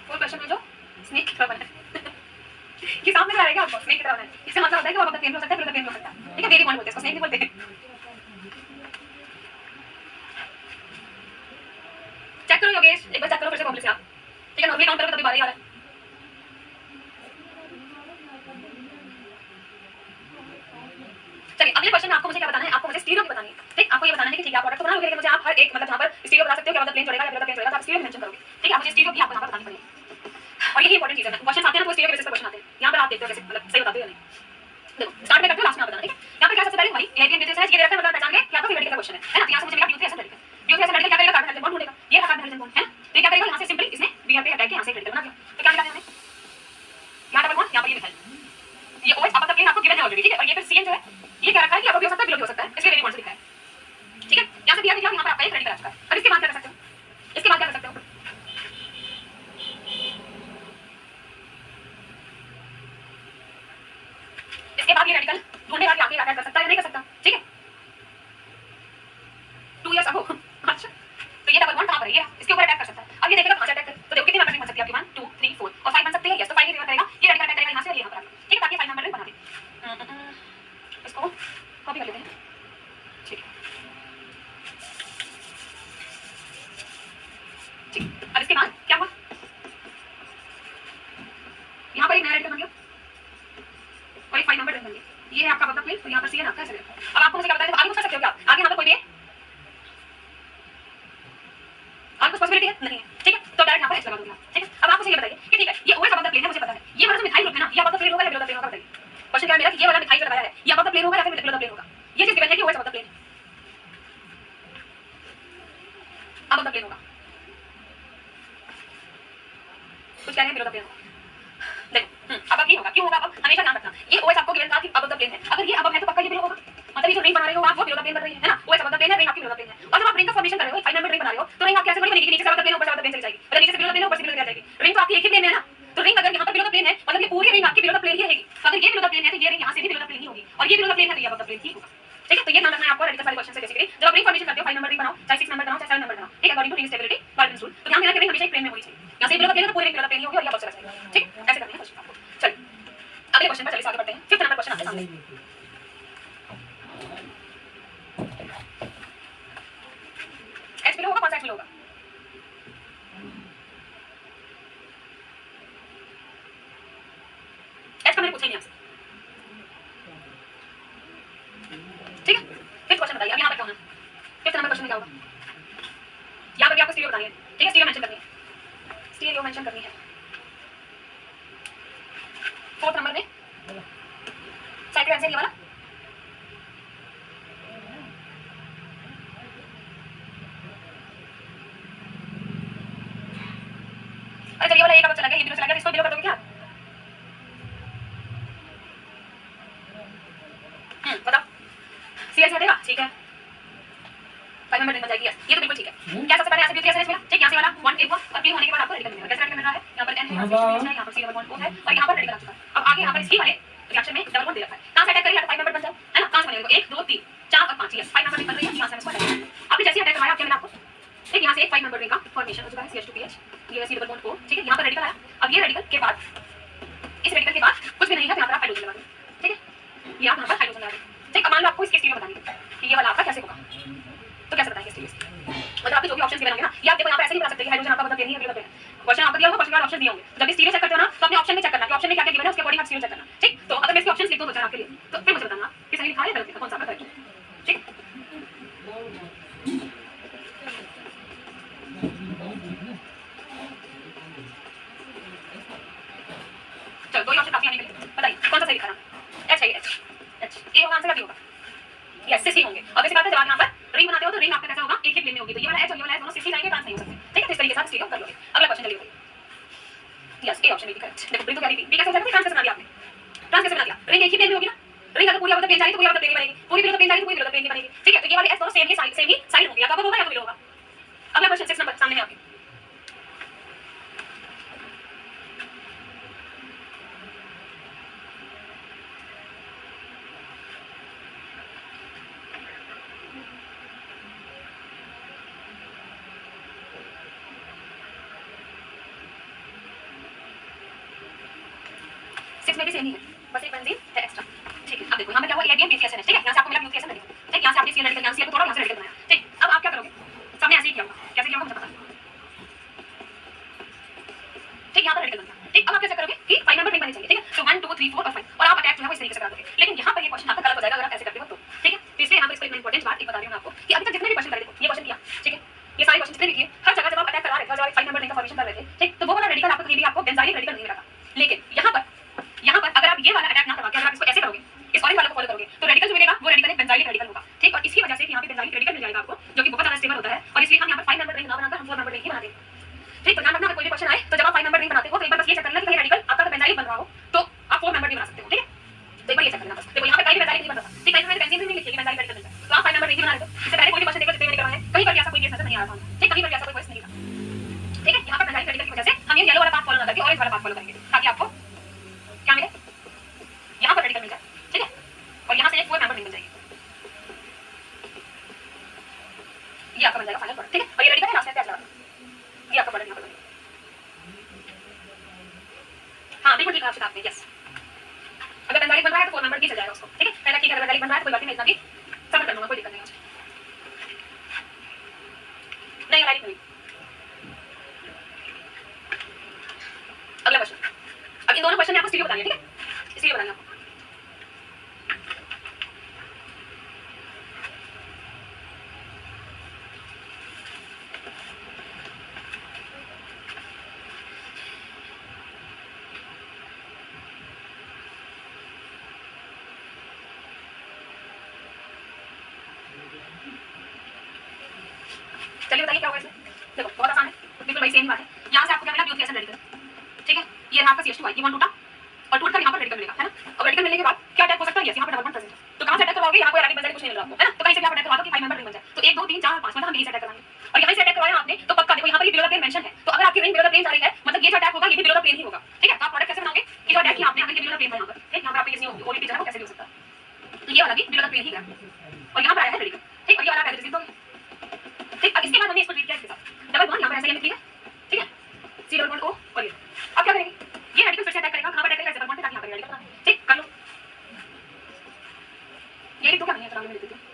वो क्वेश्चन में जो स्नेक की तरह बना है ये सामने आ रहेगा आपको, स्नेक की तरह बना है, इसका मतलब होता है कि वो अब तक पेन हो सकता है, फिर तक पेन हो सकता है, ठीक है। बेबी बॉन्ड बोलते हैं इसको, स्नेक नहीं बोलते हैं। चेक करो योगेश, एक बार चेक करो फिर से कॉम्प्लेक्स आप, ठीक है। नॉर्मली काउंट करोगे तभी 12 ही आ रहा है। चलिए अगले क्वेश्चन में आपको मुझे क्या बताना है, आपको मुझे स्टीरियो की बतानी है, ठीक। आपको ये बताना है कि ठीक है आप प्रोडक्ट बनाओगे, लेकिन मुझे आप हर एक मतलब जहाँ पर स्टीरियो बता सकते हो, क्या मतलब प्लेन चलेगा या प्लेन चलेगा, तो आप स्टीरियो मेंशन करोगे, ठीक है। आप मुझे स्टीरियो भी आपको यहाँ पर बतानी पड़ेगी, और यही इंपॉर्टेंट चीज है। क्वेश्चन आते हैं ना तो स्टीरियो के बेसिस पे क्वेश्चन आते हैं, यहाँ पर आप देखते हो कैसे मतलब सही बताते हो या नहीं। देखो स्टार्ट में करते हो, लास्ट में आप बताना, ठीक है। यहाँ पे क्या सबसे पहले हमारी एआईबीएम डिटेल्स है, ये रहता है मतलब पहचान गए क्या तो फेवरेट का क्वेश्चन है ना। तो यहाँ से मुझे मिला beauty acid medical, beauty acid medical क्या करेगा, कार्बन हाइड्रोजन बॉन्ड ढूंढेगा, ये कार्बन हाइड्रोजन बॉन्ड है ना। तो क्या करेगा, यहाँ से सिंपली इसने बीआर पे अटैक के यहाँ से क्रिटिकल बना दिया, तो क्या मिला हमें, यहाँ डबल बॉन्ड, यहाँ पर ये मिथाइल, ये OH अब तक आपको गिवन है ऑलरेडी, ठीक है। और ये फिर CN जो है ये क्या रखा है कि अब भी हो सकता है बिलो भी हो सकता है, इसलिए वेरी बॉन्ड से लिखा है, ठीक है। यहाँ से बीआर दिखा, यहाँ पर आपका एक क्रिटिकल आ चुका है। अब इसके बाद क्या कर सकते हो, इसके बाद क्या कर सकते हो, इसके बाद ये रेडिकल ढूंढने वाली आगे अटैक कर सकता है या नहीं कर सकता, ठीक है। 2 या अच्छा हो अच्छा, तो ये डबल बॉन्ड कहाँ पर है? ये इसके ऊपर अटैक कर सकता है। अब ये देखेगा कहाँ से अटैक कर, तो देखो कितनी मेंबर रिंग बन सकती है आपकी 1 2 3 4 और 5 बन सकती है। यस, तो 5 ये रिवर्स करेगा, ये रेडिकल अटैक करेगा यहाँ से और ये यहाँ पर आके, ठीक है, ताकि 5 मेंबर रिंग बना दे। इसको कॉपी कर लेते हैं, ठीक है ठीक। अब इसके बाद क्या हुआ, यहाँ पर एक नया रेडिकल बन गया और एक 5 मेंबर रिंग बन गई। ये है आपका बबल प्लेन, तो यहाँ पर सी है आपका ऐसे। अब आपको मुझे क्या बताया, तो आगे पूछ सकते हो क्या, आगे यहाँ पर कोई भी है, आगे कुछ पॉसिबिलिटी है नहीं है, ठीक है, तो डायरेक्ट यहाँ पर एच लगा दूंगा, ठीक है। अब आप मुझे ये बताइए कि ठीक है, ये ओएस बबल प्लेन है, मुझे पता है, ये वाला जो मिथाइल ग्रुप है ना, ये बबल प्लेन होगा या बिलो द प्लेन होगा, बताइए। क्वेश्चन क्या है मेरा कि ये वाला मिथाइल जो लगाया है, ये बबल प्लेन होगा या फिर बिलो द प्लेन होगा, ये चीज डिपेंड है कि ओएस बबल प्लेन है, अब बबल प्लेन होगा, कुछ कह रहे हैं बिलो द प्लेन होगा। देखो अब ये होगा, क्यों होगा, अब हमेशा ध्यान रखना, ये ओएस आपको गिवन था कि अब द प्लेन है, अगर ये अब है तो पक्का ये बिलो होगा, मतलब ये जो रिंग बना रहे हो आप वो बिलो द प्लेन बन रही है ना, ओएस अब द प्लेन है, रिंग आपकी बिलो द प्लेन है। और जब आप रिंग का फॉर्मेशन कर रहे हो, 5 मेंबर रिंग बना रहे हो, तो रिंग आपकी ऐसे थोड़ी बनेगी कि नीचे से अब द प्लेन ऊपर से अब द प्लेन चली जाएगी, मतलब नीचे से बिलो द प्लेन ऊपर से बिलो द प्लेन जाएगी। रिंग तो आपकी एक ही प्लेन में है ना, तो रिंग अगर यहाँ पर बिलो द प्लेन है, मतलब ये पूरी रिंग आपकी बिलो द प्लेन ही रहेगी। अगर ये बिलो द प्लेन है तो ये रिंग यहाँ से भी बिलो द प्लेन ही होगी, और ये बिलो द प्लेन है तो ये अब द प्लेन ही होगा, ठीक है। तो ये ध्यान रखना है आपको रेडिकल वाले क्वेश्चन से। बेसिकली जब आप रिंग फॉर्मेशन करते हो, 5 नंबर रिंग बनाओ, चाहे 6 नंबर बनाओ, चाहे 7 नंबर बनाओ, ठीक है, according to ring stability Barton's rule, तो ध्यान देना कि रिंग हमेशा एक प्लेन में होनी चाहिए। यहाँ से बिलो द प्लेन है तो पूरी रिंग बिलो द प्लेन ही होगी और ये बहुत चला जाएगा, ठीक, ऐसे करना है क्वेश्चन आपको। चलिए अगले क्वेश्चन पर चलिए आगे बढ़ते हैं। 5th नंबर क्वेश्चन आपके सामने, एच बिलो होगा, कौन सा एच बिलो होगा, एच का मैंने पूछा ही नहीं आपसे, ठीक है। 5th क्वेश्चन बताइए, अब यहाँ पर क्या होना है, 5th नंबर क्वेश्चन में क्या होगा, यहाँ पर भी आपको स्टीरियो बतानी है, ठीक है, स्टीरियो मेंशन करनी है, स्टीरियो मेंशन करनी है। 4th नंबर में साइक्लोहेक्सेन ये वाला, अरे चलिए वाला एक अब चला गया, ये बिलो चला गया, तो इसको बिलो कर दोगे क्या, बताओ, सीएच हटेगा, ठीक है, 5 नंबर रिंग बन जाएगी, यस, ये तो बिल्कुल ठीक है। क्या सबसे पहले यहाँ से ब्यूटी एसिड मिला, ठीक, यहाँ से वाला 1 हुआ और क्लीन होने के बाद आपको रेडिकल मिलेगा, कैसे रेडिकल मिल रहा है, यहाँ पर N है, यहाँ पर C डबल बॉन्ड O है और यहाँ पर रेडिकल आ चुका है। अब आगे यहाँ पर इसी वाले रिएक्शन में डबल बॉन्ड दे रखा है, कहाँ से अटैक करेगा, 5 नंबर बन जाए, है ना, कहाँ से बनेगा, 1 2 3 4 और 5, यस, 5 नंबर रिंग बन रही है, यहाँ से इसको अटैक करना है। आपने जैसे अटैक करवाया, क्या मिला आपको, ठीक, यहाँ से एक 5 नंबर रिंग का फॉर्मेशन हो चुका है, CH2PH, ये C डबल बॉन्ड O, ठीक है, यहाँ पर रेडिकल आया। अब ये रेडिकल के बाद, इस रेडिकल के बाद कुछ भी नहीं है, तो यहाँ पर आप हाइड्रोजन लगा दो, ठीक है, ये आप यहाँ पर हाइड्रोजन लगा दो, ठीक। अब मान लो आपको इसकी स्टीरियो बतानी है कि ये वाला आपका कैसे होगा, तो कैसे बताएंगे स्टीरियो, मतलब आपके जो भी ऑप्शंस गिवन होंगे ना, ये आप देखो यहाँ पे ऐसे नहीं बता सकते कि हाइड्रोजन आपका मतलब नहीं है, बिल्कुल क्वेश्चन आपको दिया होगा, क्वेश्चन का ऑप्शन दिए होंगे, जब स्टीरियो चेक करते हो ना, तो अपने ऑप्शन में चेक करना कि ऑप्शन में क्या क्या गिवन है, उसके अकॉर्डिंग आप स्टीरियो चेक करना, ठीक। तो अगर मैं इसके ऑप्शंस लिख दूं बच्चा आपके लिए, तो फिर मुझे बताना कि सही लिखा है या गलत लिखा, कौन सा आपका करेक्ट है, ठीक। चलो दो ऑप्शन काफी आने के लिए, बताइए कौन सा सही लिखा है, एच है, एच एच ए होगा आंसर, क्या होगा, यस, सिस ही होंगे। अब इसी बात है, जब आप यहाँ पर रिंग बनाते हो तो रिंग आपका कैसा होगा, एक ही प्लेन में होगी, तो ये वाला एच और ये वाला एच दोनों सिस ही जाएंगे, ट्रांस नहीं हो सकते, ठीक है। तो इस तरीके से आप स्टीरियो कर लोगे। अगला क्वेश्चन चलिए, यस, ए ऑप्शन भी करेक्ट। देखो बिल्कुल क्या लिखी, बी कैसे हो जाएगा, ट्रांस कैसे बना दिया आपने, ट्रांस कैसे बना दिया, रिंग एक ही प्लेन में होगी ना, रिंग अगर पूरी अब प्लेन जा रही तो पूरी अब प्लेन ही बनेगी, पूरी बिलो प्लेन जा रही तो पूरी बिलो प्लेन ही बनेगी, ठीक है। तो ये वाले एच दोनों सेम ही साइड होंगे, या तो अब होगा या तो बिलो होगा। अगला क्वेश्चन 6 नंबर सामने है आपके, में भी सेम ही है, बस एक बेंजीन है एक्स्ट्रा, ठीक है। अब देखो यहाँ पे क्या हुआ, एडीएम पीसीएसएन है, ठीक है, यहाँ से आपको मिला ब्यूटी रेडिकल, ठीक, यहाँ से आपने सी रेडिकल, यहाँ से तोड़ा, यहाँ से रेडिकल बनाया, ठीक। अब आप क्या करोगे, सबने ऐसे ही किया होगा, कैसे किया होगा मुझे पता है, ठीक, यहाँ पर रेडिकल बन गया, ठीक। अब आप कैसे करोगे कि 5 नंबर रिंग बनी चाहिए, ठीक है, तो 1 2 3 4 और 5, और आप अटैक जो है वो इस तरीके से करा दोगे। लेकिन यहाँ पर ये क्वेश्चन आपका गलत हो जाएगा अगर आप ऐसे करते हो तो, ठीक है। तो इसलिए यहाँ पर इसको एक इंपॉर्टेंट बात एक बता रही हूँ मैं आपको कि अभी तक जितने भी क्वेश्चन करे, देखो ये क्वेश्चन किया, ठीक है, ये सारे क्वेश्चन जितने भी किए, हर जगह जब आप अटैक करा रहे थे, जब आप 5 नंबर रिंग का फॉर्मेशन कर रहे थे, ठीक, तो वो वाला रेडिकल आपको कहीं भी आपको बेंजाइल रेडिकल नहीं मिला था। लेकिन यहाँ पर अगर आप ये वाला अटैक ना करवा के अगर आप इसको ऐसे करोगे, इस ऑरेंज वाले को फॉलो करोगे, तो रेडिकल जो मिलेगा वो रेडिकल एक बेंजाइलिक रेडिकल होगा, ठीक। और इसकी वजह से यहाँ पे बेंजाइलिक रेडिकल मिल जाएगा आपको, जो कि बहुत ज्यादा स्टेबल होता है, और इसलिए हम यहाँ पर 5 नंबर रिंग ना बनाकर हम 4 नंबर रिंग ही बनाते हैं, ठीक। तो ध्यान रखना, अगर कोई भी क्वेश्चन आए तो जब आप 5 नंबर रिंग बनाते हो तो एक बार बस ये चेक करना कि कहीं रेडिकल आपका बेंजाइलिक बन रहा हो, तो आप 4 नंबर भी बना सकते हो, ठीक है। तो एक बार ये चेक करना बस। देखो यहाँ पे कहीं बेंजाइलिक नहीं बन रहा, ठीक, कहीं मैंने बेंजीन भी नहीं लिखी है बेंजाइलिक रेडिकल मिलता है, तो आप 5 नंबर रिंग ही बना रहे हो। इससे पहले कोई भी क्वेश्चन देखो जितने मैंने करवाए हैं, कहीं पर भी ऐसा कोई केस नजर नहीं आ रहा था, ठीक, कहीं पर भी ऐसा कोई केस नहीं था, ठीक है। यहाँ पर बेंजाइलिक रेडिकल की वजह से हम ये येलो वाला पाथ फॉलो ना करके ऑरेंज वाला पाथ फॉलो करेंगे, ताकि आपको क्या मिले, यहाँ पर रेडिकल मिल जाए, ठीक है, और यहाँ से एक 4 नंबर रिंग मिल जाएगी। ये आपका बन जाएगा फाइनल प्रोडक्ट, ठीक है। और ये रेडी करके लास्ट में अटैच लगा दो, ये आपका प्रोडक्ट यहाँ पर बनेगा। हाँ बिल्कुल ठीक है आपसे आपने, यस। अगर बेंजाइलिक बन रहा है तो 4 नंबर की चल जाएगा उसको, ठीक है। पहला ठीक है, अगर बेंजाइलिक बन रहा है तो कोई बात नहीं, मैं इतना भी सबमिट कर दूंगा, कोई दिक्कत नहीं है। नहीं राइट नहीं। अगला क्वेश्चन, अब इन दोनों क्वेश्चन में आपको स्टीरियो बतानी है, ठीक है, स्टीरियो बतानी है आपको। चलिए बताइए क्या होगा इसमें। देखो बहुत आसान है, बिल्कुल वही सेम बात है। यहाँ से आपको क्या मिला, ब्यूटी एसिड रेडी करो, ठीक है। ये रहा आपका CH2 ये 1 टूटा और टूट कर यहाँ पर रेडिकल मिलेगा, है ना। और रेडिकल मिलने के बाद क्या अटैक हो सकता है, यस यहाँ पर डबल बॉन्ड प्रेजेंट है, तो कहाँ से अटैक करवाओगे, यहाँ कोई अटैक बन जाए कुछ नहीं मिल रहा आपको, है ना। तो कहीं से क्या अटैक करवा दो कि 5 नंबर रिंग बन जाए, तो 1 2 3 4 5 मतलब हम यहीं से अटैक कराएंगे। और यहाँ से अटैक करवाया आपने तो पक्का देखो यहाँ पर बिलो द प्लेन मेंशन है, तो अगर आपकी रिंग बिलो द प्लेन जा रही है मतलब ये जो अटैक होगा ये भी बिलो द प्लेन ही होगा, ठीक है। तो आप प्रोडक्ट कैसे बनाओगे कि जो अटैक किया आपने अगर ये बिलो द प्लेन है यहाँ पर, ठीक। यहाँ पर आपकी किसी ओडीपी जो है वो कैसे भी हो सकता है, तो ये वाला भी बिलो द प्लेन ही है और यहाँ पर आया है रेडिकल, ठीक। और ये वाला कैसे रिसीव होगा, ठीक। अब इसके बाद हमें इसको ट्रीट किया इसके साथ डबल बॉन्ड यहाँ पर ऐसा ये लिखी है, ठीक है, C डबल बॉन्ड O और ये। अब क्या करेंगे, ये रेडिकल फिर से अटैक करेगा, कहाँ पर अटैक करेगा, डबल बॉन्ड पे, ताकि यहाँ पर रेडिकल बना, ठीक। कर लो ये लिख दो, क्या नहीं है चलो मैं लिख देती हूँ।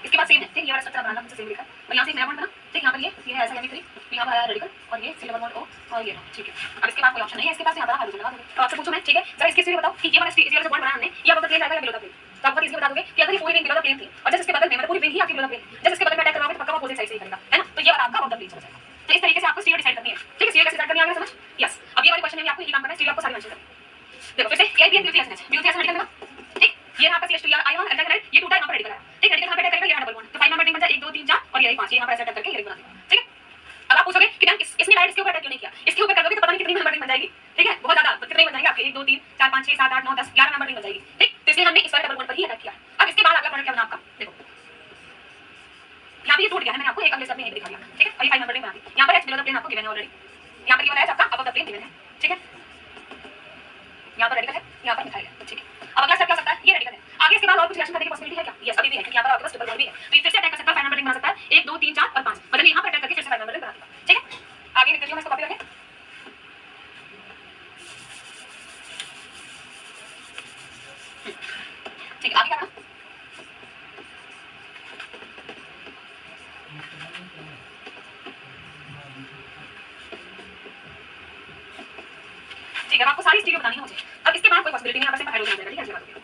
इसके बाद सेम है, ठीक। ये वाला स्ट्रक्चर बनाना मुझसे सेम लिखा है और यहाँ से एक नया बॉन्ड बना, ठीक। यहाँ पर ये है ऐसा Mg3, यहाँ पर आया रेडिकल और ये C डबल बॉन्ड O और ये, ठीक है। अब इसके बाद कोई ऑप्शन नहीं है इसके पास, यहाँ पर हाइड्रोजन लगा दोगे। तो आपसे पूछूं मैं, ठीक है, जरा इसके सीधे बताओ कि ये वाला जो बॉन्ड बनाया हमने ये अब प्लेन आएगा या बिलो द प्लेन। तो आप बहुत इजीली बता दोगे कि अगर ये पूरी रिंग बिलो द प्लेन थी और जैसे इसके बगल में मतलब पूरी रिंग ही आपकी बिलो द प्लेन, जैसे इसके बगल में अटैक करवाओगे तो पक्का वो अपोजिट साइड से ही करेगा, है ना। तो ये वाला आपका अबव द प्लेन चला जाएगा। तो इस तरीके से आपको स्टीरियो डिसाइड करनी है, ठीक है। स्टीरियो कैसे डिसाइड करनी है आगे समझ, यस। अब ये वाले क्वेश्चन में भी आपको यही काम करना है, स्टीरियो आपको सारी मेंशन करनी है। देखो फिर से ABN ब्यूटी एसिड मेडिकल में, ठीक। ये यहाँ पर CH2 आयन अटैक करेगा, ये टूटा यहाँ पर रेडिकल है, ठीक। रेडिकल यहाँ पे अटैक करेगा, ये डबल बॉन्ड, तो 5 नंबर रिंग बन जाए 1 2 3 4 और ये 5, यहाँ पर ऐसे अटैक करके ये रिंग बना देगा, ठीक है। अब आप पूछोगे कि मैम इसने डायरेक्ट इसके ऊपर अटैक क्यों नहीं किया, इसके ऊपर कर दोगे तो पता नहीं कितनी नंबर रिंग बन जाएगी, ठीक है। बहुत ज्यादा कितनी बन जाएगी आपके 1 2 3 4 5 6 7 8 9 10 11 नंबर रिंग बन जाएगी, ठीक। तो इसलिए हमने इस वाले डबल बॉन्ड पर ही अटैक किया। अब इसके बाद अगला प्रोडक्ट क्या बना आपका, देखो यहाँ पे ये टूट गया है, मैंने आपको एक अगले स्टेप में दिखा दिया, ठीक है। और ये 5 नंबर रिंग बना दी, यहाँ पर H बिलो द प्लेन आपको गिवन है ऑलरेडी, यहाँ पर ये वाला है आपका अबव द प्लेन गिवन है, ठीक है। यहाँ पर रेडिकल है, यहाँ पर मिथाइल है, ठीक है। अब अगला स्टेप क्या सकता है, ये रेडिकल है, आगे इसके बाद और कुछ रिएक्शन करने की पॉसिबिलिटी है क्या, यस अभी भी है, क्योंकि यहाँ पर आपके पास ट्रिपल बॉन्ड भी है, तो ये फिर से अटैक कर सकता है, 5 नंबर रिंग बना सकता है 1 2 3 4 और 5, मतलब यहाँ पर अटैक करके फिर से 5 नंबर रिंग बना देगा, ठीक है। आगे लिख देती हूँ मैं इसको कॉपी करके, ठीक है। आगे क्या करना, ठीक है। अब आपको सारी स्टीरियो बतानी है मुझे। अब इसके बाद कोई पॉसिबिलिटी नहीं है, बस हाइड्रोजन आ जाएगा, ठीक है। ऐसी बात होती है।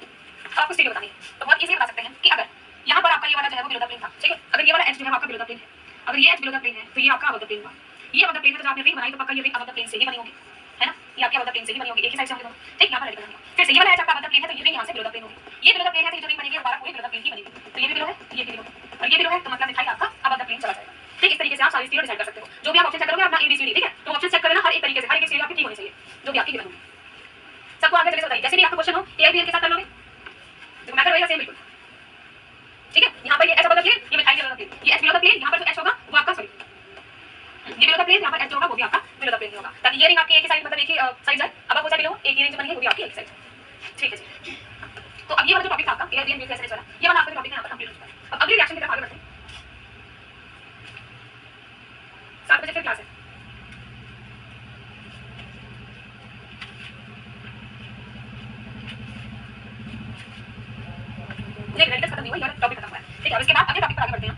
अब आपको स्टीरियो बतानी है तो बहुत इजीली बता सकते हैं कि अगर यहाँ पर आपका ये वाला जो है वो बिलो द प्लेन था, ठीक है। अगर ये वाला H जो है आपका बिलो द प्लेन है, अगर ये H बिलो द प्लेन है तो ये आपका अबव द प्लेन हुआ, ये अबव द प्लेन है तो आपने रिंग बनाई तो पक्का ये रिंग अबव द प्लेन से ही बनी होगी, है ना। ये आपके अबव द प्लेन से ही बनी होगी, एक ही साइड से होंगे दोनों, ठीक। यहाँ पर रेडिकल बनेगा, फिर से ये वाला H आपका अबव द प्लेन है तो ये रिंग यहाँ से बिलो द प्लेन होगी, ये बिलो द प्लेन है तो ये जो रिंग बनेगी दोबारा पूरी बिलो द प्लेन ही बनेगी, तो ये भी बिलो है, ये भी बिलो है और ये बिलो है, तो मतलब मिथाइल आपका अबव द प्लेन चला जाएगा, ठीक। इस तरीके से आप सारी स्टीरियो डिसाइड कर सकते हो। जो भी आप ऑप्शन चेक करोगे अपना ABCD, ठीक है। तो ऑप्शन चेक करना हर एक तरीके से, हर एक स्टीरियो आपकी ठीक होनी चाहिए जो भी आपकी गिवन होगी। सबको आगे चले बताइए, जैसे भी आपका क्वेश्चन हो AIBN के साथ कर लोगे, देखो मैथड रहेगा सेम बिल्कुल, ठीक है। यहाँ पर ये H अबव द प्लेन, ये मिथाइल बिलो द प्लेन, ये H बिलो द प्लेन, यहाँ पर जो H होगा वो आपका सॉरी ये बिलो द प्लेन, यहाँ पर H जो होगा वो भी आपका बिलो द प्लेन होगा, ताकि ये रिंग आपकी एक ही साइड मतलब एक ही साइड जाए, अब आप बिलो एक ही रिंग बनेगी वो भी आपकी एक साइड, ठीक है जी। तो अब ये वाला जो टॉपिक था आपका AIBN ब्यूटी एसिड वाला, ये वाला आपका टॉपिक यहाँ पर कंप्लीट हो चुका है। अब अगली रिएक्शन की तरफ आगे बढ़ते हैं, 7 बजे फिर क्लास है। नहीं रेडिकल खत्म नहीं हुआ, ये वाला टॉपिक खत्म हुआ है, ठीक है। अब इसके बाद अगले टॉपिक पर आगे बढ़ते हैं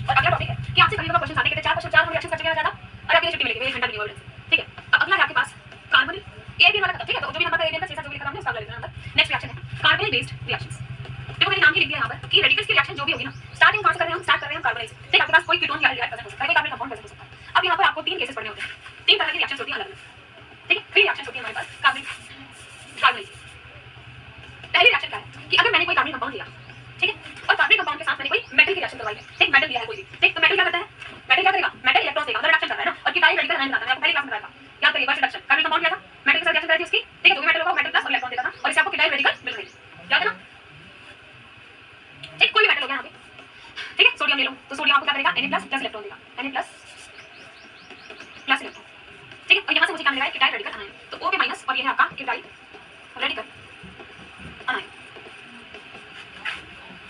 और अगला टॉपिक है कि आपसे कभी क्वेश्चन आने के 4 क्वेश्चन 4 हम रिएक्शन कर चुके हैं ज्यादा और अभी छुट्टी मिलेगी, 1 घंटा की होगी, ठीक है। अब अगला है आपके पास कार्बोनिल AIBN वाला खत्म, ठीक है। तो जो भी नंबर AIBN का 6 जो भी खत्म है उसका अगला लेना नंबर। नेक्स्ट रिएक्शन है कार्बोनिल बेस्ड रिएक्शंस। देखो मैंने नाम ही लिख दिया यहाँ पर कि रेडिकल्स की रिएक्शन जो भी होगी ना, स्टार्टिंग कौन से कर रहे हैं हम, स्टार्ट कर रहे हैं कार्बोनिल से, ठीक है। आपके पास कोई कीटोन या रिएक्ट हो सकता है, कोई कार्बनिक कंपाउंड हो सकता है। अब यहाँ पर आपको 3 केसेस पढ़ने होते हैं, 3 तरह की रिएक्शंस होती हैं अलग-अलग, ठीक है। 3 रिएक्शंस होती हैं हमारे पास कार्बनिल। पहली रिएक्शन क्या है कि अगर मैंने कोई कार्बनिक कंपाउंड लिया, ठीक है, और कार्बनिक कंपाउंड के साथ मैंने कोई मेटल की रिएक्शन करवाई है, ठीक। मेटल लिया है कोई भी, ठीक। तो मेटल क्या करता है, मेटल क्या करेगा, मेटल इलेक्ट्रॉन देगा, मतलब रिडक्शन कर रहा है ना। और कीटाइल रेडिकल आयन बनाता है, मैं आपको पहली क्लास में बताया था, याद करिए रिवर्स रिडक्शन। कार्बनिक कंपाउंड लिया था, मेटल के साथ रिएक्शन कराई थी उसकी, ठीक है। जो भी मेटल होगा मेटल प्लस और इलेक्ट्रॉन देता था और इससे आपको कीटाइल रेडिकल मिल रही है, याद है ना, ठीक। कोई भी मेटल हो गया यहाँ पे, ठीक है। सोडियम ले लो तो सोडियम आपको क्या करेगा, Na प्लस इलेक्ट्रॉन देगा, Na प्लस इलेक्ट्रॉन, ठीक है। और यहाँ से मुझे क्या मिल रहा है, कीटाइल रेडिकल आयन, तो O के माइनस और ये है आपका कीटाइल रेडिकल अनायन।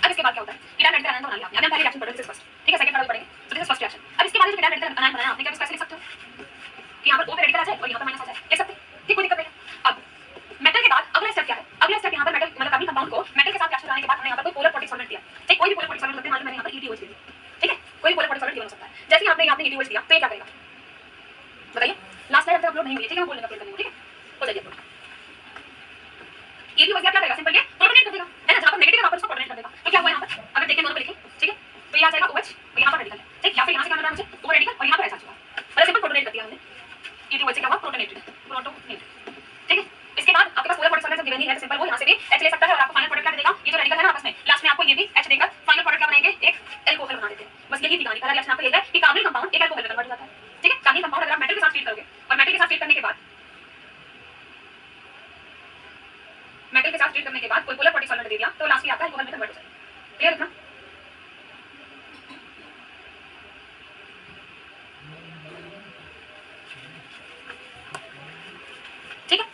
अब इसके बाद क्या होता है, कीटाणु रेडिकल अनायन तो बना लिया आपने, अब हम पहले रिएक्शन पढ़ रहे हैं, फर्स्ट, ठीक है, सेकंड थर्ड पढ़ेंगे, तो दिस इज फर्स्ट रिएक्शन। अब इसके बाद जो कीटाणु रेडिकल अनायन बनाया आपने, क्या इसको ऐसे लिख सकते हो कि यहाँ पर O पे रेडिकल आ जाए और यहाँ पर माइनस आ जाए, लिख सकते हैं, ठीक, कोई दिक्कत नहीं है। अब मेटल के बाद अगला स्टेप क्या है, अगला स्टेप यहाँ पर मेटल मतलब कार्बनिक कंपाउंड को मेटल के साथ रिएक्शन कराने के बाद हमने यहाँ पर कोई पोलर प्रोटिक सॉल्वेंट दिया, ठीक, कोई भी पोलर प्रोटिक सॉल्वेंट होते हैं, मान लो मैंने यहाँ पर ETOH दिया, ठीक है, कोई पोलर प्रोटिक सॉल्वेंट हो सकता है। जैसे ही आपने ETOH दिया तो ये क्या करेगा बताइए, लास्ट स्लाइड अपलोड नहीं हुई है, ठीक है, मैं बोलने का प्रयत्न करूँ, ठीक है, हो जाएगी अपलोड। ETOH क्या करेगा, सिंपल ये प्रोटोनेट कर देगा, है ना, जहाँ पर नेगेटिव है वहाँ पर उसको प्रोटोनेट कर देगा। तो क्या हुआ यहाँ पर, अगर देखें दोनों पे लिखें, ठीक है, तो ये आ जाएगा OH और यहाँ पर रेडिकल है, ठीक, या फिर यहाँ से क्या मिल रहा है मुझे O रेडिकल और यहाँ पर H आ चुका है, मतलब सिंपल प्रोटोनेट कर दिया हमने, ETOH से क्या हुआ प्रोटोनेटेड, ठीक है। इसके बाद आपके पास पोलर प्रोटिक सॉल्वेंट गिवन ही है, तो सिंपल वो यहाँ से भी H ले सकता है और आपको फाइनल प्रोडक्ट क्या देगा, ये जो रेडिकल है ना आपस में, लास्ट में आपको ये भी H देकर फाइनल प्रोडक्ट क्या बनाएंगे, एक एल्कोहल बना देते हैं। बस यही थी कहानी, पहला रिएक्शन आपको ये है कि कार्बनिक कंपाउंड एक एल्कोहल में कन्वर्ट हो जाता है, ठीक है। कार्बनिक कंपाउंड अगर आप मेटल के साथ ट्रीट करोगे और मेटल के साथ ट्रीट करने के बाद कोई पोलर प्रोटिक सॉल्वेंट दे दिया तो लास्ट में आपका एल्कोहल में कन्वर्ट हो जाएगा, क्लियर है ना। ठीक है,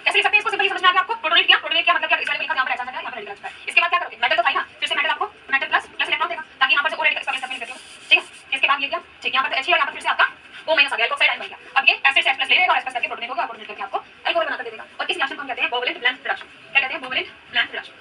कैसे लिख सकते हैं इसको, सिंपली समझ में आ गया आपको, प्रोटोनेट किया मतलब क्या, इस वाले लिखा यहाँ पर ऐसा यहाँ पर रेडिकल आ चुका है। इसके बाद क्या करोगे, मेटल तो था ही ना, फिर से मेटल आपको मेटल प्लस इलेक्ट्रॉन देगा ताकि यहाँ पर से O रेडिकल इसका स्टेप लेते हो, ठीक है। इसके बाद ये क्या, ठीक, यहाँ पर H और यहाँ पर फिर से आपका O माइनस आ गया, एल्कोक्साइड आयन बन गया। अब ये एसिड से H+ ले लेगा और H+ करके प्रोटोनेट होगा, प्रोटोनेट करके आपको एल्कोहल बनाकर दे देगा। और इस रिएक्शन को हम कहते हैं कोवैलेंट ब्लैंक रिडक्शन, क्या कहते हैं, कोवैलेंट ब्लैंक रिडक्शन।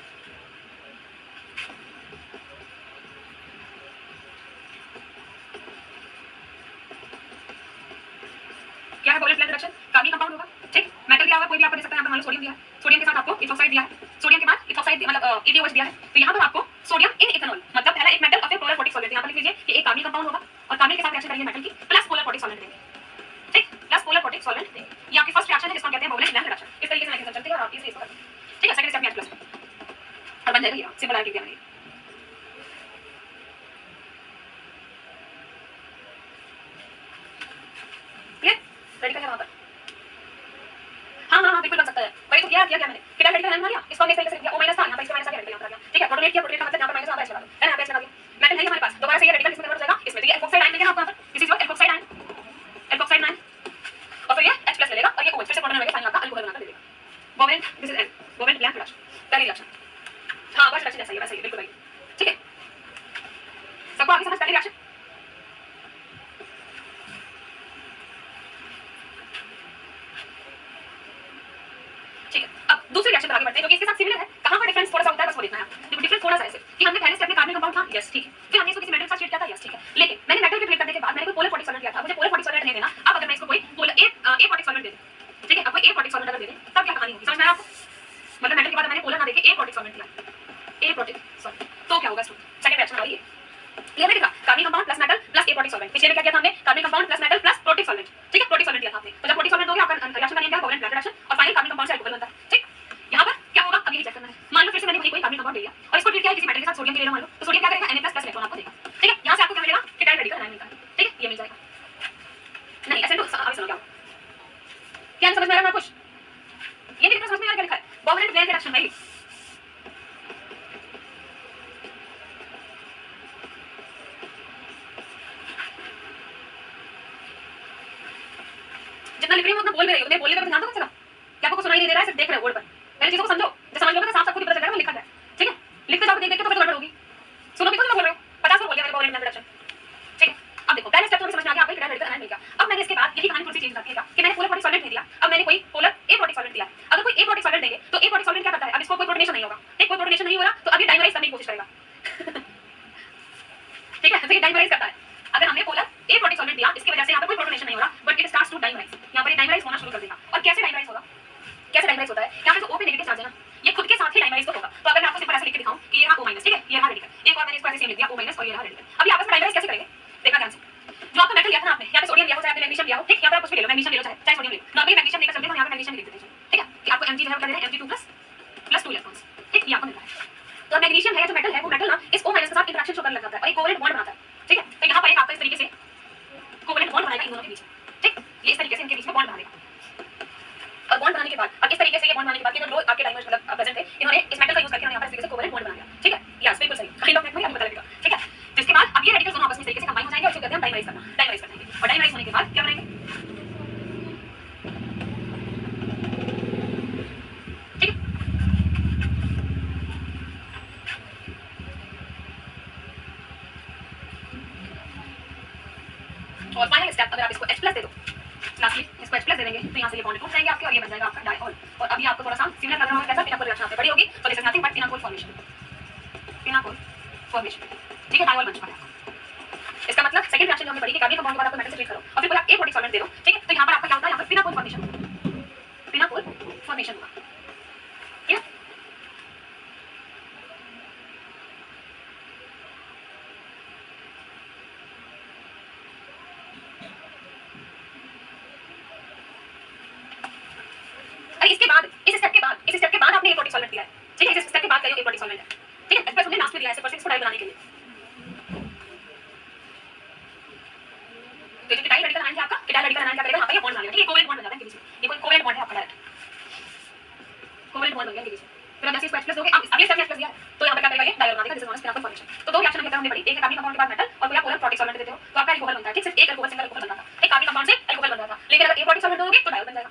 क्या है कोवैलेंट ब्लैंक रिडक्शन, कार्बनिक कंपाउंड होगा, ठीक, मेटल क्या होगा, कोई भी आपको दे सकता है, यहाँ पर मान लो सोडियम दिया है, सोडियम के साथ आपको इथोक्साइड दिया है, सोडियम के बाद इथोक्साइड मतलब ETOH दिया है, तो यहाँ पर आपको सोडियम इन इथेनॉल मतलब पहला एक मेटल और फिर पोलर प्रोटिक सॉल्वेंट, यहाँ पर लिख लीजिए कि एक कार्बनिक कंपाउंड होगा और कार्बनिक के साथ रिएक्शन करेंगे मेटल की प्लस पोलर प्रोटिक सॉल्वेंट देंगे, ठीक, प्लस पोलर प्रोटिक सॉल्वेंट देंगे। ये आपकी फर्स्ट रिएक्शन है जिसको हम कहते हैं कोवैलेंट ब्लैंक रिडक्शन। इस तरीके से मैकेनिज्म चलती है और आप इसे इसको करते हैं, ठीक है। सेकंड स्टेप में H+ और बन जाएगा ये सिंपल आरटी दिया मैंने, क्लियर, रेडिकल है वहाँ पर, हाँ बिल्कुल बन सकता है, वही तो किया मैंने, कीटाणु रेडिकल अनायन बना लिया, इसको हमने इस तरीके से लिख दिया, O माइनस था, यहाँ पर इसका माइनस आ गया, रेडिकल यहाँ पर आ गया, ठीक है, प्रोटोनेट किया, प्रोटोनेट का मतलब यहाँ पर माइनस आता है, है ना, यहाँ पे H लगा दिया, मेटल है हमारे पास, दोबारा से ये रेडिकल इसमें कन्वर्ट हो जाएगा इसमें, तो ये एल्कोक्साइड आयन लेंगे ना आपको यहाँ पर, this is your alkoxide ion और फिर ये H+ ले लेगा और ये OH फिर से प्रोटोनेट होकर फाइनल आपका एल्कोहल बनाकर दे देगा। Covalent, this is N, covalent blank reduction, पहली रिएक्शन, हाँ बस रिएक्शन ऐसा ही है, वैसे ही बिल्कुल वही, ठीक है। सबको आगे समझ, पहली रिएक्शन, ठीक है। अब दूसरी रिएक्शन पर आगे बढ़ते हैं, क्योंकि इसके साथ सिमिलर है, कहां पर डिफरेंस थोड़ा सा होता है बस वो देखना है। देखो डिफरेंस थोड़ा सा ऐसे कि हमने पहले स्टेप में कार्बनिक कंपाउंड था, यस ठीक है, फिर हमने इसको किसी मेटल के साथ ट्रीट किया था, यस ठीक है, लेकिन मैंने मेटल के ट्रीट करने के बाद मैंने कोई पोलर प्रोटिक सॉल्वेंट दिया था, मुझे पोलर प्रोटिक सॉल्वेंट नहीं देना। अब अगर मैं इसको कोई पोलर ए प्रोटिक सॉल्वेंट दे दूं, ठीक है, अब कोई ए प्रोटिक सॉल्वेंट अगर दे दे तब क्या कहानी होगी, समझ में आया आपको, मतलब मेटल के बाद मैंने पोलर ना देके ए प्रोटिक सॉल्वेंट दिया, ए प्रोटिक सॉल्वेंट, तो क्या होगा स्टूडेंट, सेकंड रिएक्शन वाली है, क्लियर है, कार्बनिक कंपाउंड प्लस मेटल प्लस ए प्रोटिक सॉल्वेंट। पिछले में क्या किया था हमने, कार्बनिक compound plus metal plus protic solvent, ठीक है, प्रोटिक सॉल्वेंट दिया था आपने, तो जब प्रोटिक सॉल्वेंट दोगे आपका रिएक्शन का नेम क्या है, कोवैलेंट ब्लैंक रिडक्शन और फाइनल कार्बनिक कंपाउंड से एल्कोहल बनता है, ठीक। यहाँ पर क्या होगा, अब ये चेक करना है, मान लो फिर से मैंने कोई कार्बनिक कंपाउंड लिया और इसको ट्रीट किया किसी मेटल के साथ, सोडियम के ले लो मान लो, तो सोडियम क्या करेगा, Na+ इलेक्ट्रॉन आपको देगा, ठीक है। यहाँ से आपको क्या मिलेगा, कीटाणु रेडिकल अनायन मिलता है, ठीक है, ये मिल जाएगा, नहीं SN2 अभी सुनो क्या समझ में आ रहा है कुछ, ये भी समझ में आ रहा है क्या लिखा है, कोवैलेंट ब्लैंक रिडक्शन भाई, जितना लिख रही हूं उतना बोल भी रही हूं, मैं बोलने पर ध्यान दो, क्या आपको सुनाई नहीं दे रहा है, सिर्फ देख रहे हो बोर्ड पर, पहले चीजों को समझो, जब समझ लोगे तो साफ साफ खुद पता चलेगा वो लिखा है, ठीक है। लिखते जाओ देख देख के तो पता गड़बड़ होगी, सुनो भी तो मैं बोल रहा हूं 50 बार बोल दिया मैंने कोवैलेंट ब्लैंक रिडक्शन, ठीक है। अब देखो पहले स्टेप तो समझ में आ गया, आपको कीटाणु रेडिकल अनायन मिल गया। अब मैंने इसके बाद यही कहानी थोड़ी सी चेंज करके कि मैंने पोलर प्रोटिक सॉल्वेंट नहीं दिया, अब मैंने कोई पोलर ए प्रोटिक सॉल्वेंट दिया। अगर कोई ए प्रोटिक सॉल्वेंट देंगे तो ए प्रोटिक सॉल्वेंट क्या करता है, अब इसको कोई प्रोटोनेशन नहीं होगा, ठीक, कोई प्रोटोनेशन नहीं हो रहा तो अब ये डाइमराइज करने की कोशिश करेगा ठीक है, तो ये डाइमराइज करता है। अगर हमने पोलर ए प्रोटिक सॉल्वेंट दिया, इसकी वजह से यहाँ पर कोई प्रोटोनेशन नहीं हो रहा, but it starts to dimerise, यहाँ पर ये डाइमराइज होना शुरू कर देगा। और कैसे डाइमराइज होगा, कैसे डाइमराइज होता है, यहाँ पे जो O पे नेगेटिव चार्ज है ना, ये खुद के साथ ही डाइमराइज तो होगा। तो अगर मैं आपको सिंपल ऐसे लिख के दिखाऊं कि ये रहा O माइनस, ठीक है, ये रहा रेडिकल, एक और मैंने इसको ऐसे सेम लिख दिया O माइनस और ये रहा रेडिकल। अब ये आपस में डाइमराइज कैसे करेंगे, देखना ध्यान से। जो आपका मेटल लिया था ना आपने, यहाँ पे सोडियम लिया हो चाहे आपने मैग्नीशियम लिया हो, ठीक, यहाँ पर आप कुछ भी ले लो, मैग्नीशियम ले लो चाहे सोडियम ले लो, नॉर्मली मैग्नीशियम लेकर चलते हैं, यहाँ पे मैग्नीशियम लिख देते हैं, ठीक है, कि आपको Mg जो है वो क्या दे रहे हैं, Mg2 प्लस 2 इलेक्ट्रॉन्स, ठीक, ये आपको मिल रहा है। तो मैग्नीशियम है जो मेटल है, वो मेटल ना इस O माइनस के साथ इंटरेक्शन शो करने लग जाता है और एक कोवैलेंट बॉन्ड बनाता है, ठीक है। तो यहाँ पर एक आपका इस तरीके से कोवैलेंट बॉन्ड बनाएगा इन दोनों के बीच में, ठीक, ये इस तरीके से इनके बीच में बॉन्ड बना देगा। और बॉन्ड बनाने के बाद, अब इस तरीके से ये बॉन्ड बनाने के बाद ये जो आपके डायमंड्स मतलब प्रेजेंट है, इन्होंने इस मेटल का यूज करके यहाँ पर इस तरीके से कोवैलेंट बॉन्ड बना दिया, ठीक है, यस बिल्कुल सही, काइंड ऑफ में आपको पता लगेगा, ठीक है। जिसके बाद अब ये रेडिकल्स दोनों आपस में इस तरीके से कंबाइन हो जाएंगे और इसको कहते हैं हम डाइमराइज करना, डाइमराइज कर देंगे। और डाइमराइज होने के बाद क्या बनाएंगे, ठीक है, और फाइनल स्टेप अगर आप इसको H+ दे दो, लास्टली इसको H+ दे देंगे तो यहाँ से ये बॉन्ड टूट जाएंगे आपके और ये बन जाएगा आपका डायऑल। और अभी आपको थोड़ा सा सिमिलर लग रहा है कैसा पिनाकोल रिएक्शन आपसे बड़ी होगी तो this is nothing but pinacol formation, pinacol formation, ठीक है, डायऑल बन चुका है। इसका मतलब सेकंड रिएक्शन जो हमने पढ़ी कि कार्बनिक कंपाउंड के बाद आपको मेटल से ट्रीट करो और फिर बोला एपोटिक सॉल्वेंट दे दो, ठीक है, तो यहाँ पर आपका क्या होता है, यहाँ पर पिनाकोल फॉर्मेशन, पिनाकोल फॉर्मेशन हुआ, ठीक है। इसके बाद इस स्टेप के बाद आपने एपोटिक सॉल्वेंट दिया है, ठीक है, इस स्टेप के बाद करिए एपोटिक सॉल्वेंट है, ठीक है, इसमें हमने लास्ट में दिया है सिर्फ इसको डाई बनाने के लिए। तो जो डाई रेडिकल आयन है आपका, डाई रेडिकल आयन क्या करेगा, यहाँ पे ये बॉन्ड बना लेगा, ठीक है, कोवेलेंट बॉन्ड बन जाता है इनके बीच में, ये कोई कोवेलेंट बॉन्ड है आपका डायरेक्ट, कोवेलेंट बॉन्ड बन गया इनके बीच में। फिर अब जैसे इसको H+ दोगे, अब अगले स्टेप में H+ दिया है तो यहाँ पे क्या करेगा, ये डायऑल बना देगा, this is known as pinacol formation. तो दो रिएक्शन हमने पढ़ी, एक है कार्बनिक कंपाउंड के बाद मेटल और कोई आप पोलर प्रोटिक सॉल्वेंट देते हो तो आपका एल्कोहल बनता है, ठीक, सिर्फ एक एल्कोहल सिंगल एल्कोहल बनता था, एक कार्बनिक कंपाउंड से एल्कोहल बनता था। लेकिन अगर एपोटिक सॉल्वेंट दोगे तो डायऑल बन जाएगा,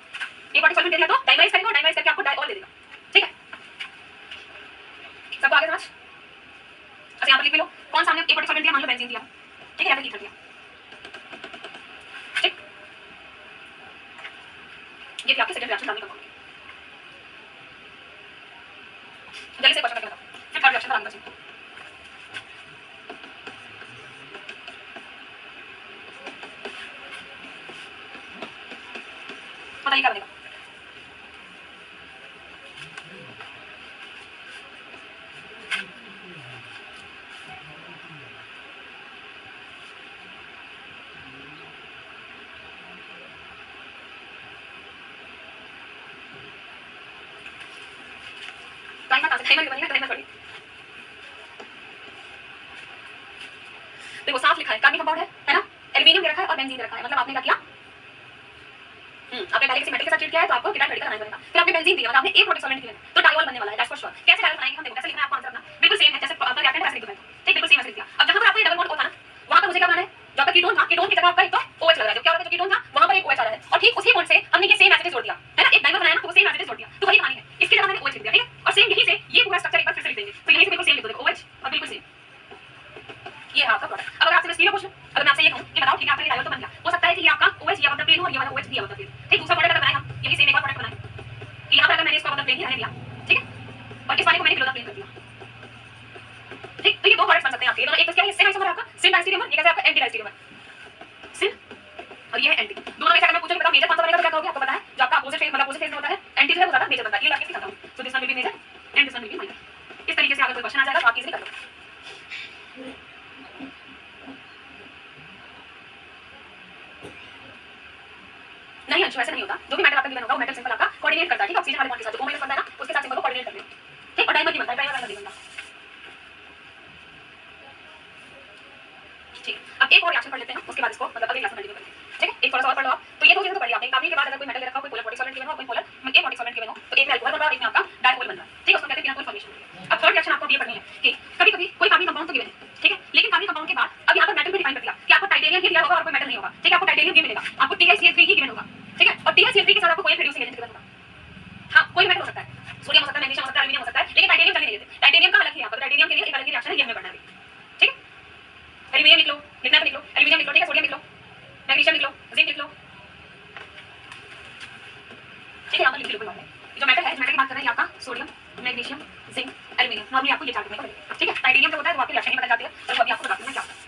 एपोटिक सॉल्वेंट दे दिया तो डाइमराइज करेगा, डाइमराइज करके आपको डायऑल दे देगा, ठीक है। सबको आगे समझ? अच्छा यहाँ पर लिख लो कौन सा हमने एपोटिक सॉल्वेंट दिया, मान लो बेंजीन दिया, ठीक है, या फिर ईथर दिया, ठीक, ये थी आपकी सेकंड रिएक्शन कार्बनिक कंपाउंड की। जल्दी से क्वेश्चन करके बताओ, फिर थर्ड रिएक्शन पर आगे बढ़ेंगे। बताइए क्या बनेगा, टाइमर कहाँ से, टाइमर बनेगा, टाइमर पढ़िए। देखो साफ लिखा है कार्बनिक कंपाउंड है ना, एल्युमिनियम दे रखा है और बेंजीन दे रखा है, मतलब आपने क्या किया, आपने पहले किसी मेटल के साथ ट्रीट किया है तो आपको कीटाइन रेडिकल आयन बनेगा, फिर आपने बेंजीन दिया मतलब आपने एपोटिक सॉल्वेंट दिया तो डायऑल बनने वाला है, दैट्स फॉर श्योर। कैसे डायऑल बनाएंगे हम देखो, कैसे लिखना है आपको आंसर अपना, बिल्कुल सेम है जैसे आपका रिएक्टेंट ऐसे लिख दो, ठीक, बिल्कुल सेम ऐसे लिख दिया। अब जहां पर आपको ये डबल बॉन्ड O था ना, वहां पर मुझे क्या बनाना है, जो आपका कीटोन था, कीटोन की जगह आपका एक तो OH लग रहा है, जो क्या होता है, जो कीटोन था वहां पर एक OH आ रहा है और ठीक उसी बॉन्ड से हमने ये सेम एसिड जोड़ दिया है ना, एक डाइमर बनाया ना तो वो सेम एसिड जोड़ दिया, तो वही कहानी है, इसकी जगह मैंने OH लिख दिया, ठीक है, और सेम यहीं से ये पूरा स्ट्रक्चर एक बार फिर से लिख देंगे, तो यहीं से बिल्कुल सेम लिख दो, देखो OH और बिल्कुल सेम, ये है आपका प्रोडक्ट। अब अगर आपसे मैं स्पीड पूछ लूं, अगर मैं आपसे ये कहूं कि बताओ ठीक है आपका ये डायऑल तो बन गया, हो सकता है कि ये आपका OH ये वाला प्लेन हो और ये वाला OH दिया होता है, ठीक, दूसरा प्रोडक्ट अगर बनाए हम यही सेम एक और प्रोडक्ट बनाए कि यहाँ पर अगर मैंने इसको वाला प्लेन ही रहने दिया, ठीक है, और इस वाले को मैंने क्लोज प्लेन कर दिया, ठीक, तो ये दो प्रोडक्ट्स बन सकते हैं आपके, दोनों एक तो क्या है, इससे आइसोमर आपका सिन डाइस्टीरियमर, ये कैसे आपका एंटी डाइस्टीरियमर, सिन और ये है एंटी, दोनों में से अगर मैं पूछूं कि बताओ मेजर कौन सा बनेगा तो क्या कहोगे, आपको पता है जो आपका अपोजिट फेज मतलब अपोजिट फेज में होता है एंटी जो है वो ज्यादा मेजर बनता है, ये आपके सिखाता हूं, so this one will be major and this one will be minor. इस तरीके से अगर कोई क्वेश्चन आ जाएगा तो आप इजीली कर लो। नहीं अंशु ऐसा नहीं होता, जो भी मेटल आपका गिवन होगा वो मेटल सिंबल आपका कोऑर्डिनेट करता है, ठीक है, ऑक्सीजन वाले बॉन्ड के साथ जो O- बनता है ना उसके साथ सिंबल को कोऑर्डिनेट कर ले, ठीक, और डाइमर नहीं बनता है, डाइमर वाला नहीं बनता, ठीक। अब एक और रिएक्शन पढ़ लेते हैं, उसके बाद इसको मतलब अगली क्लास में कंटिन्यू करेंगे, ठीक है, एक थोड़ा सा और पढ़ लो आप। तो ये दो चीजें तो पढ़ी आपने, कार्बनिक के बाद अगर कोई मेटल रखा हो, कोई पोलर प्रोटिक सॉल्वेंट गिवन हो, कोई पोलर एपोटिक सॉल्वेंट गिवन हो, तो एक में अल्कोहल बन रहा है और एक में आपका डायऑल बन रहा है, ठीक है, उसको कहते हैं पिनाकोल फॉर्मेशन। अब थर्ड रिएक्शन आपको ये पढ़नी है कि कभी-कभी कोई कार्बनिक कंपाउंड तो गिवन है, ठीक है, लेकिन कार्बनिक कंपाउंड के बाद अब यहाँ पर मेटल भी डिफाइन कर दिया कि आपको टाइटेनियम ही दिया होगा और कोई मेटल नहीं होगा, ठीक है, आपको टाइटेनियम ही मिलेगा, आपको TiCl3 ही गिवन होगा, ठीक है, और TiCl3 के साथ आपको कोई रिड्यूसिंग एजेंट गिवन होगा, हाँ कोई मेटल हो सकता है, सोडियम हो सकता है, मैग्नीशियम हो सकता है, एल्युमिनियम हो सकता है, लेकिन टाइटेनियम कभी नहीं देते, टाइटेनियम का अलग है, यहाँ पर टाइटेनियम के लिए एक अलग ही रिएक्शन है, ये हमें पढ़ना है, ठीक है, एल्युमिनियम लिख लो, लिखना है तो लिख लो, एल्युमिनियम लिख लो, ठीक है, सोडियम लिख लो, मैग्नीशियम लिख लो, जिंक लिख लो, ठीक है, यहाँ पर लिख लो कोई बात नहीं, जो मेटल है, इस मेटल की बात कर रहे हैं आपका sodium, magnesium, zinc, aluminium, normally आपको ये चार करने का मिलेगा, ठीक है, टाइटेनियम जो होता है वो आपके रिएक्शन में बदल जाती है, तो अभी आपको बताती हूं मैं क्या होता है।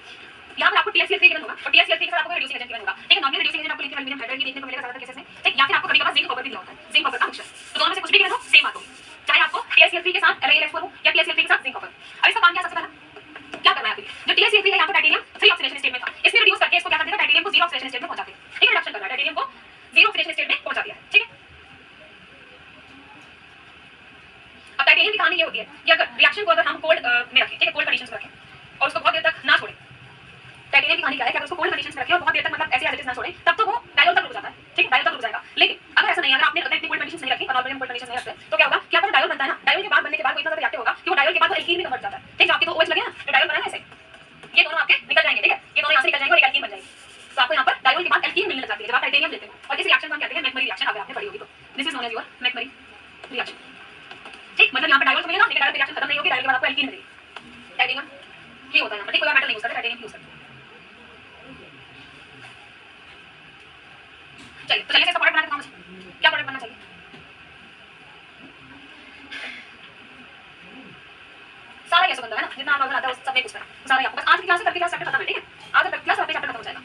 यहाँ पर आपको TiCl3 गिवन होगा और TiCl3 के साथ आपको रिड्यूसिंग एजेंट गिवन होगा, ठीक है, नॉर्मली रिड्यूसिंग एजेंट आपको लिथियम एल्युमिनियम हाइड्राइड की देखने को मिलेगा ज्यादातर केसेस में, ठीक, या फिर आपको कभी-कभार जिंक कॉपर भी दिया होता है, जिंक कॉपर का मिक्सचर, तो दोनों में से कुछ भी गिवन हो सेम बात होगी, चाहे आपको TiCl3 के साथ LaLH4 हो या TiCl3 के साथ जिंक कॉपर। अब इसका काम क्या है, सबसे पहला क्या करना है आपको, जो TiCl3 है यहाँ पर टाइटेनियम 3 ऑक्सीडेशन स्टेट में था, इसमें रिड्यूस करके इसको क्या कर देगा, टाइटेनियम को 0 ऑक्सीडेशन स्टेट में पहुंचा देगा, ठीक है, रिडक्शन कर रहा है, टाइटेनियम को 0 ऑक्सीडेशन स्टेट में पहुंचा दिया है, ठीक है। अब टाइटेनियम की कहानी ये होती है कि अगर रिएक्शन को अगर हम कोल्ड में रखें, ठीक है, कोल्ड कंडीशंस में रखें और उसको बहुत देर तक ना छोड़ें, टाइटेनियम की कहानी क्या है कि अगर उसको कोल्ड कंडीशंस में रखें और बहुत देर तक मतलब ऐसे एज इट इज ना छोड़ें, तब तो वो डायऑल तक रुक जाता है, ठीक है, डायऑल तक रुक जाएगा। लेकिन अगर ऐसा नहीं है, अगर आपने इतनी कोल्ड कंडीशंस नहीं रखी और नॉर्मल कोल्ड कंडीशंस नहीं रखते, तो क्या होगा कि आपका डायऑल बनता है ना, डायऑल के बाद बनने के बाद वो इतना ज्यादा रिएक्टिव होगा कि वो डायऑल के बाद वो एल्कीन में कन्वर्ट जाता है, ठीक है, आपके दो OH लगे ना, जो डायऑल बना है ऐसे, ये दोनों आपके निकल जाएंगे, ठीक है, ये दोनों यहाँ से निकल जाएंगे और एक एल्कीन बन जाएगी, तो आपको यहाँ पर डायऑल के बाद एल्कीन मिलने लग जाती है जब आप टाइटेनियम लेते हो, और इस रिएक्शन को हम कहते हैं मैकमरी रिएक्शन, अगर आपने पढ़ी होगी तो this is known as your McMurry reaction, ठीक, मतलब यहाँ पर डायऑल तो मिलेगा लेकिन डायऑल रिएक्शन खत्म नहीं होगी, डायऑल के बाद आपको एल्कीन मिलेगी, टाइटेनियम ये होता है यहाँ पर, ठीक, कोई मेटल नहीं यूज करते, टाइटेनियम यूज करते हैं। कैसे बनता है ना, जितना नॉर्मल आता है उस सब में पूछता है सारा आपको बस आज की क्लास से कल की क्लास चैप्टर खत्म है, ठीक है? आज तक क्लास आपका चैप्टर खत्म हो जाएगा।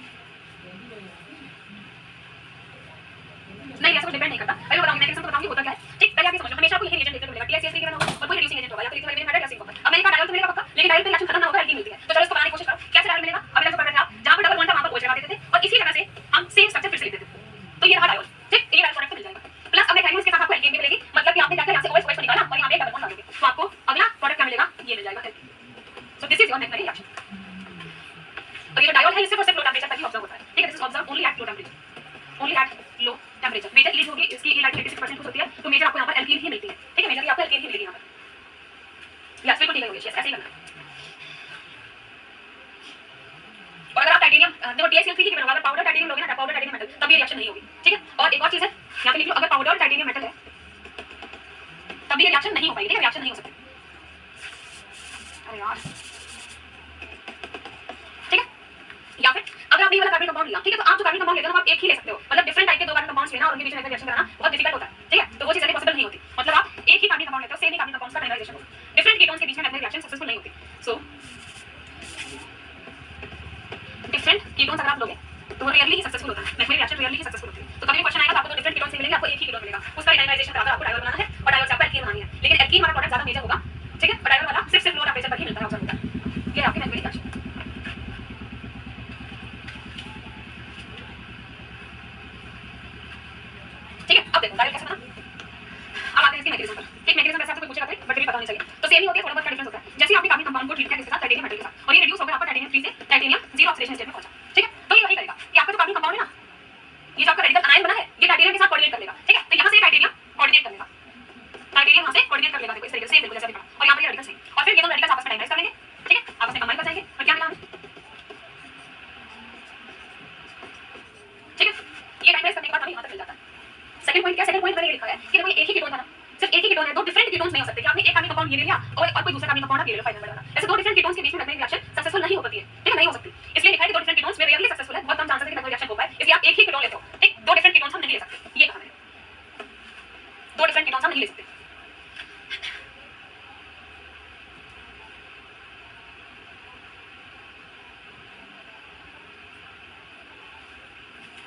नहीं ऐसा कुछ डिपेंड नहीं करता, अभी बताऊंगी मैकेनिज्म तो बताऊंगी होता क्या है, ठीक? पहले आप ये समझो हमेशा आपको यही रिएक्शन देखने को मिलेगा, टीएससीएस के होगा और कोई रिड्यूसिंग एजेंट होगा या फिर इथेनॉल में हाइड्रोजन होगा। अब मैंने कहा डायोल तो मिलेगा पक्का, लेकिन डायोल पे रिएक्शन खत्म ना होगा, एल्कीन मिलती है। तो चलो इसको बनाने की कोशिश करो, कैसे डायोल मिलेगा? अभी तक तो पढ़ रहे थे आप, जहां पर डबल बॉन्ड था वहां पर OH लगा देते थे और इसी तरह से हम सेम स्ट्रक्चर फिर से लिख देते थे। तो ये रहा डायोल, ठीक? ये डायोल प्रोडक्ट मिल जाएगा। प्लस अब मैं इसके साथ आपको एल्कीन भी मिलेगी, मतलब कि आपने जाकर यहां से OH को निकाला और यहां पे एक डबल बॉन्ड डालोगे तो आपको अगला प्रोडक्ट क्या मिलेगा? ये मिल जाएगा alkene. So this is your mechanical reaction. और ये जो डायोल है इससे सिर्फ लो टेंपरेचर तक ही ऑब्जर्व होता है, ठीक है? This is observe only at low temperature, only at low temperature. Major इलीज होगी इसकी इलाइट 86% कुछ होती है, तो मेजर आपको यहां पर एल्कीन ही मिलती है, ठीक है? मेजर आपको एल्कीन ही मिलेगी यहां पर। यस बिल्कुल ठीक है, यस ऐसे ही करना है। और अगर आप टाइटेनियम देखो TiSiO3 की अगर पाउडर टाइटेनियम लोगे ना, पाउडर टाइटेनियम मेटल, तब ये रिएक्शन नहीं होगी, ठीक है? और एक और चीज है यहां पे लिख लो, अगर पाउडर टाइटेनियम मेटल है तब ये रिएक्शन नहीं हो पाएगी, ठीक है? रिएक्शन नहीं हो सकती। अरे यार, ठीक है? या फिर अगर आपने ये वाला कार्बन कंपाउंड लिया, ठीक है? तो आप जो कार्बन कंपाउंड लेते हो आप एक ही ले सकते हो, मतलब डिफरेंट टाइप के दो कार्बन कंपाउंड्स लेना और उनके बीच में रिएक्शन कराना बहुत डिफिकल्ट होता है, ठीक है? तो वो चीज अभी पॉसिबल नहीं होती, मतलब आप एक ही कार्बन कंपाउंड लेते हो, सेम ही कार्बन कंपाउंड्स का डाइनामाइजेशन होगा, डिफरेंट कीटोन्स के बीच में रिएक्शन सक्सेसफुल नहीं होती। सो डिफरेंट कीटोन्स अगर आप लोगे तो वो रियली ही सक्सेसफुल होता है, mechanical reaction really he successful होती है। तो कभी क्वेश्चन आएगा तो आपको दो डिफरेंट कीटोन से मिलेंगे, आपको एक ही कीटोन मिलेगा, उसका डाइनामाइजेशन कराकर आपको डायोल बनाना है और डायोल से आपको एल्कीन बनानी है, लेकिन एल्कीन वाला प्रोडक्ट ज्यादा मेजर होगा, ठीक है? और डायोल वाला सिर्फ लो टेंपरेचर पर ही मिलता है, ऑब्जर्व होता है। ये आपकी मैकेनिकल रिएक्शन, ठीक है? अब देखो डायोल कैसे बना, अब आते हैं इसके मैकेनिज्म पर, ठीक? मैकेनिज्म वैसे आपसे कोई पूछेगा बट भी पता होना चाहिए, तो सेम ही होती है, थोड़ा बहुत क्या डिफरेंस होता है। जैसे आपने कार्बन कंपाउंड को ट्रीट किया किसके साथ? टाइटेनियम मेटल के साथ, और ये रिड्यूस होकर आपका टाइटेनियम 3 से टाइटेनियम 0 ऑक्सीडेशन स्टेट में पहुंचा, ठीक है? तो ये वही करेगा कि आपका जो कार्बन कंपाउंड है ना, ये जो आपका रेडिकल अनायन बना है, ये टाइटेनियम के साथ कोऑर्डिनेट कर लेगा, ठीक है? तो यहां से टाइटेनियम कोऑर्डिनेट कर लेगा, टाइटेनियम यहां से कोऑर्डिनेट कर लेगा, देखो इस तरीके से सेम बिल्कुल जैसा दिखा, और यहां पे ये रेडिकल सेम, और फिर ये दोनों रेडिकल्स आपस में डाइनामाइज कर लेंगे, ठीक है? आपस में कंबाइन कर जाएंगे और क्या मिला हमें, ठीक है? ये डाइनामाइज करने के बाद हमें यहां तक मिल जाता है। सेकंड पॉइंट क्या? सेकंड पॉइंट मैंने ये लिखा है कि देखो ये एक ही कीटोन था ना, सिर्फ एक ही कीटोन है, दो डिफरेंट कीटोन्स नहीं हो सकते कि आपने एक कार्बन कंपाउंड ये ले लिया और कोई दूसरा कार्बन कंपाउंड आप ये ले लो फाइनल वाला, ऐसे दो डिफरेंट कीटोन्स के बीच में मैकेनिकल रिएक्शन सक्सेसफुल नहीं हो पाती है, ठीक है? नहीं हो सकती, इसलिए लिखा है कि दो डिफरेंट कीटोन्स में रियली सक्सेसफुल है, बहुत कम चांसेस है कि मैकेनिकल रिएक्शन हो पाए, इसलिए आप एक ही कीटोन लेते हो, ठीक? दो डिफरेंट कीटोन्स हम नहीं ले सकते, ये कहा मैंने, दो डिफरेंट कीटोन्स हम नहीं ले सकते।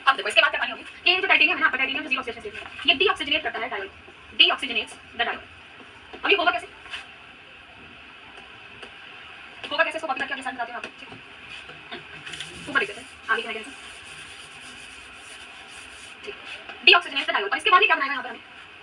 अब देखो इसके बाद क्या करनी होगी, ये जो टाइटेनियम है ना, आपका टाइटेनियम 0 ऑक्सीडेशन स्टेट में है, ये डीऑक्सीजनेट करता है डायोल, डीऑक्सीजनेट्स द डायोल। अभी होगा कैसे, होगा कैसे, इसको कॉपी करके अपने साथ बताते हैं आपको, ठीक है? ऊपर लिख देते हैं आगे के मैकेनिज्म, ठीक? डीऑक्सीजनेट द डायोल, और इसके बाद ये क्या बनाएगा यहां पर हमें,